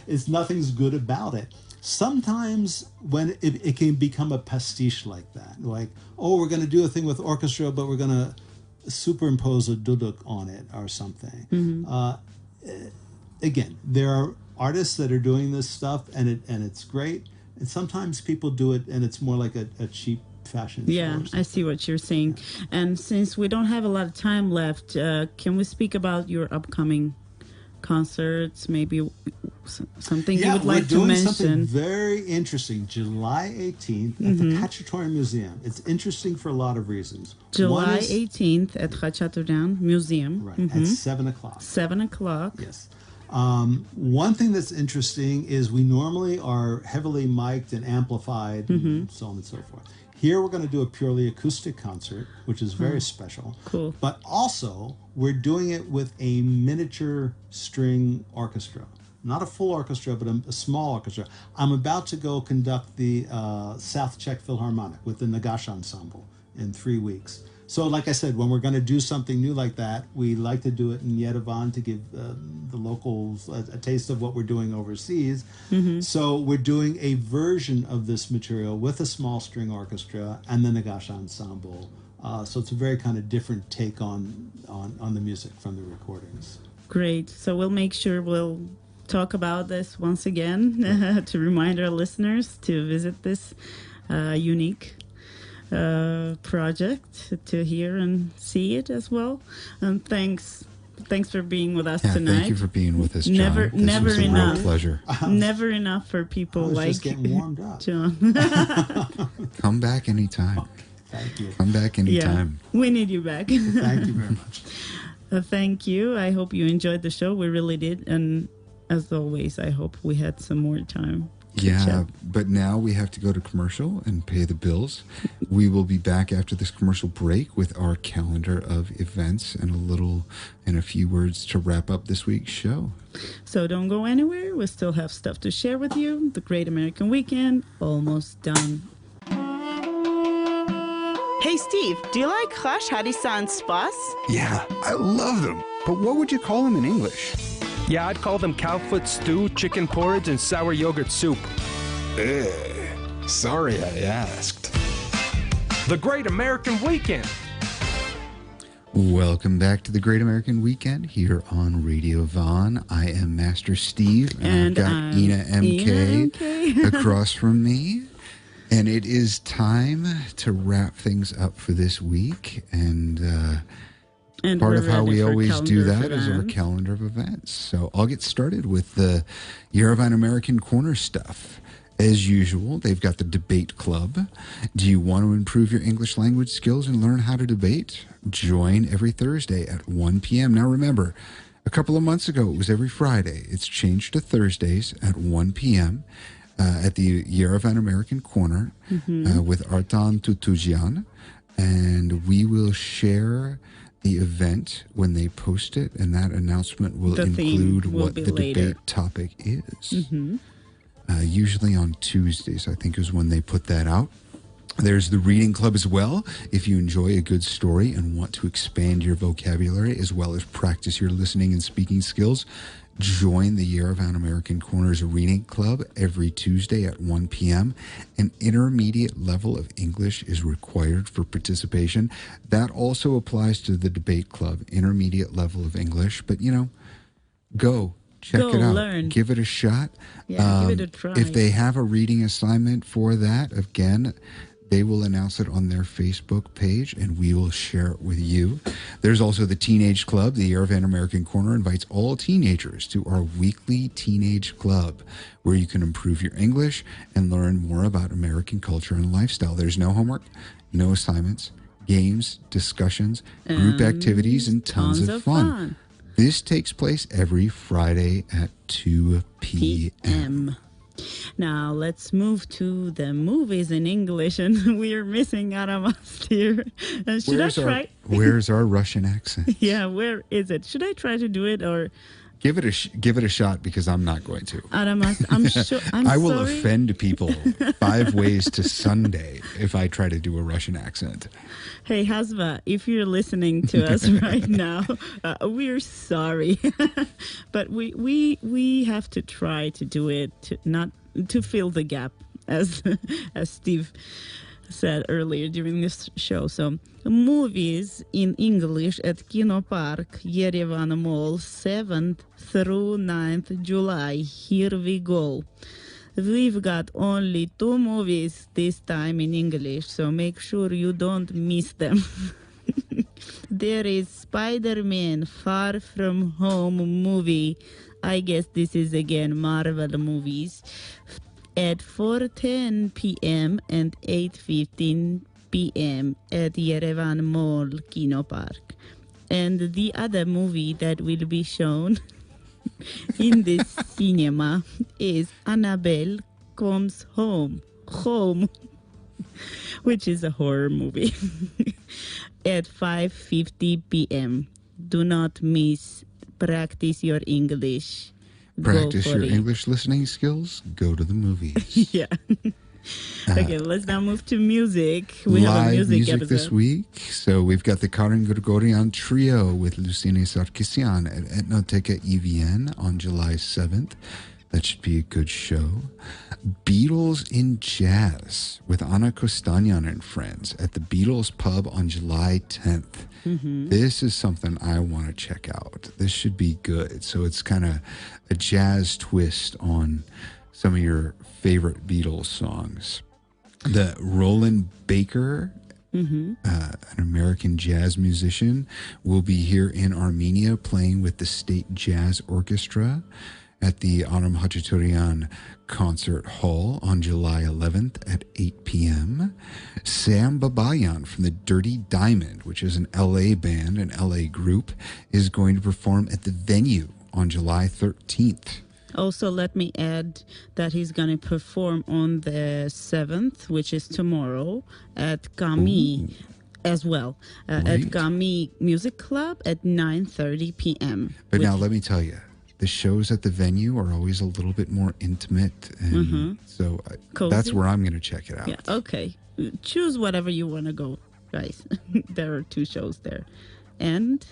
It's nothing's good about it. Sometimes when it can become a pastiche like that, like, oh, we're going to do a thing with orchestra, but we're going to superimpose a duduk on it or something. Again, there are artists that are doing this stuff, and it's great. And sometimes people do it, and it's more like a cheap fashion show. Yeah, I see what you're saying. And since we don't have a lot of time left, can we speak about your upcoming concerts? Maybe something you would like to mention? Yeah, we're doing something very interesting. July 18th at the Khachaturian Museum. It's interesting for a lot of reasons. July 18th at Khachaturian Museum. Right, at 7 o'clock. 7 o'clock. Yes. One thing that's interesting is we normally are heavily mic'd and amplified and so on and so forth. Here we're going to do a purely acoustic concert, which is very special. Cool. But also, we're doing it with a miniature string orchestra. Not a full orchestra, but a small orchestra. I'm about to go conduct the South Czech Philharmonic with the Naghash Ensemble in 3 weeks. So like I said, when we're going to do something new like that, we like to do it in Yerevan to give the locals a taste of what we're doing overseas. So we're doing a version of this material with a small string orchestra and the Naghash Ensemble. So it's a very kind of different take on the music from the recordings. Great. So we'll make sure we'll talk about this once again to remind our listeners to visit this unique project, to hear and see it as well. And thanks for being with us tonight. Thank you for being with us, John. Never was a enough. real pleasure. Never enough for people like just getting warmed up. John. Come back anytime. Thank you. Come back anytime. Yeah, we need you back. Thank you very much. Thank you. I hope you enjoyed the show. We really did. And as always, I hope we had some more time. Yeah, but now we have to go to commercial and pay the bills. We will be back after this commercial break with our calendar of events and a few words to wrap up this week's show. So don't go anywhere. We still have stuff to share with you. The Great American Weekend, almost done. Hey, Steve, do you like hash harisan spas? Yeah, I love them. But what would you call them in English? Yeah, I'd call them cowfoot stew, chicken porridge, and sour yogurt soup. Sorry I asked. The Great American Weekend. Welcome back to the Great American Weekend here on Radio Vaughn. I am Master Steve, and I've got Ina MK across from me. And it is time to wrap things up for this week. And part of how we always do that is our calendar of events. So I'll get started with the Yerevan American Corner stuff. As usual, they've got the debate club. Do you want to improve your English language skills and learn how to debate? Join every Thursday at 1 p.m. Now remember, a couple of months ago it was every Friday. It's changed to Thursdays at 1 p.m. At the Yerevan American Corner with Artan Tutujian. And we will share the event when they post it, and that announcement will include what the debate topic is. Usually on Tuesdays, I think, is when they put that out. There's the reading club as well. If you enjoy a good story and want to expand your vocabulary as well as practice your listening and speaking skills, join the Yerevan American Corner's reading club every Tuesday at 1 p.m. An intermediate level of English is required for participation. That also applies to the debate club, intermediate level of English. But, go. Check it out. Learn. Give it a shot. Yeah, give it a try. If they have a reading assignment for that, again, they will announce it on their Facebook page, and we will share it with you. There's also the Teenage Club. The Yerevan American Corner invites all teenagers to our weekly Teenage Club, where you can improve your English and learn more about American culture and lifestyle. There's no homework, no assignments, games, discussions, group activities, and tons of fun. This takes place every Friday at 2 p.m. Now let's move to the movies in English, and we are missing Aramas here. Should I try? Where's our Russian accent? Yeah, where is it? Should I try to do it or? Give it a shot, because I'm not going to. Aramas, I will offend people 5 ways to Sunday if I try to do a Russian accent. Hey, Hasva, if you're listening to us right now, we're sorry. But we have to try to do it, to fill the gap, as Steve said earlier during this show. So, movies in English at Kino Park, Yerevan Mall, 7th through 9th July. Here we go. We've got only 2 movies this time in English, so make sure you don't miss them. There is Spider-Man Far From Home movie. I guess this is again Marvel movies. At 4:10 p.m. and 8:15 p.m. at Yerevan Mall Kino Park. And the other movie that will be shown in this cinema is Annabelle Comes Home, which is a horror movie, at 5:50 p.m. Do not miss. Practice your English. Practice your English listening skills. Go to the movies. Yeah. Okay, let's now move to music. We have a music episode this week. So we've got the Karen Gregorian Trio with Lucine Sarkisian at Etnoteca EVN on July 7th. That should be a good show. Beatles in Jazz with Anna Kostanyan and friends at the Beatles Pub on July 10th. This is something I want to check out. This should be good. So it's kind of a jazz twist on some of your favorite Beatles songs. The Roland Baker, an American jazz musician, will be here in Armenia playing with the State Jazz Orchestra at the Aram Hachaturian Concert Hall on July 11th at 8 p.m. Sam Babayan from the Dirty Diamond, which is an LA band, an LA group, is going to perform at the Venue on July 13th. Also, let me add that he's going to perform on the 7th, which is tomorrow, at Gami as well, at Gami Music Club at 9:30 p.m. But now let me tell you, the shows at the Venue are always a little bit more intimate, and so that's where I'm going to check it out. Yeah, okay. Choose whatever you want to go, guys. There are 2 shows there. And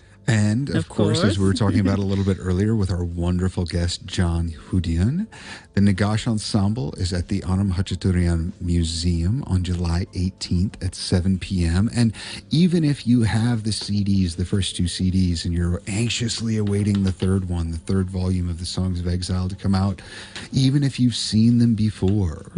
of course, as we were talking about a little bit earlier with our wonderful guest, John Hodian, the Naghash Ensemble is at the Aram Hachaturian Museum on July 18th at 7 p.m. And even if you have the CDs, the first 2 CDs, and you're anxiously awaiting the third one, the third volume of the Songs of Exile to come out, even if you've seen them before,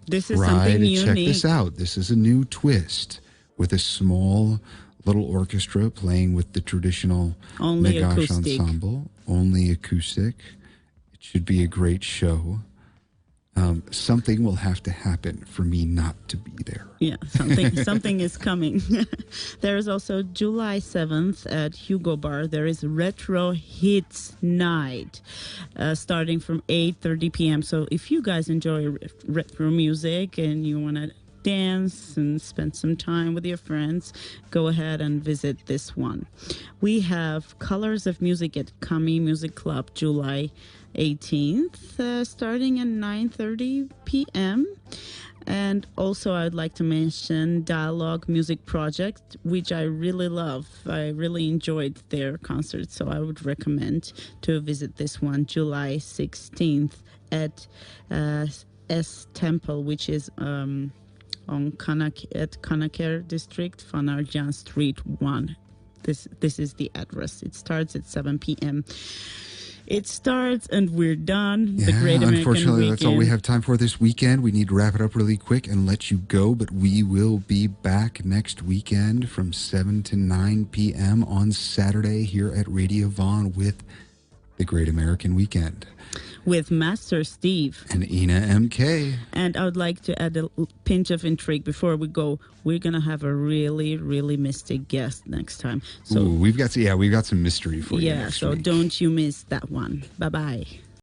this is something unique. Check this out. This is a new twist with a small little orchestra playing with the traditional Naghash ensemble, only acoustic. It should be a great show. Something will have to happen for me not to be there. Yeah, something is coming. There is also July 7th at Hugo Bar. There is Retro Hits Night, starting from 8:30 p.m. So if you guys enjoy retro music and you want to dance and spend some time with your friends, go ahead and visit this one. We have Colors of Music at Kami Music Club July 18th, starting at 9:30 p.m. And also I'd like to mention Dialogue Music Project, which I really love. I really enjoyed their concert, so I would recommend to visit this one July 16th at S Temple, which is on Kanaker District, Fanarjan Street 1. This is the address. It starts at 7 p.m. It starts and we're done. The Great American unfortunately, Weekend. That's all we have time for this weekend. We need to wrap it up really quick and let you go, but we will be back next weekend from 7 to 9 p.m. on Saturday here at Radio Vaughn with the Great American Weekend. With Master Steve. And Ina MK. And I would like to add a pinch of intrigue before we go. We're going to have a really, really mystic guest next time. So we've got some mystery for you next week. Don't you miss that one. Bye-bye.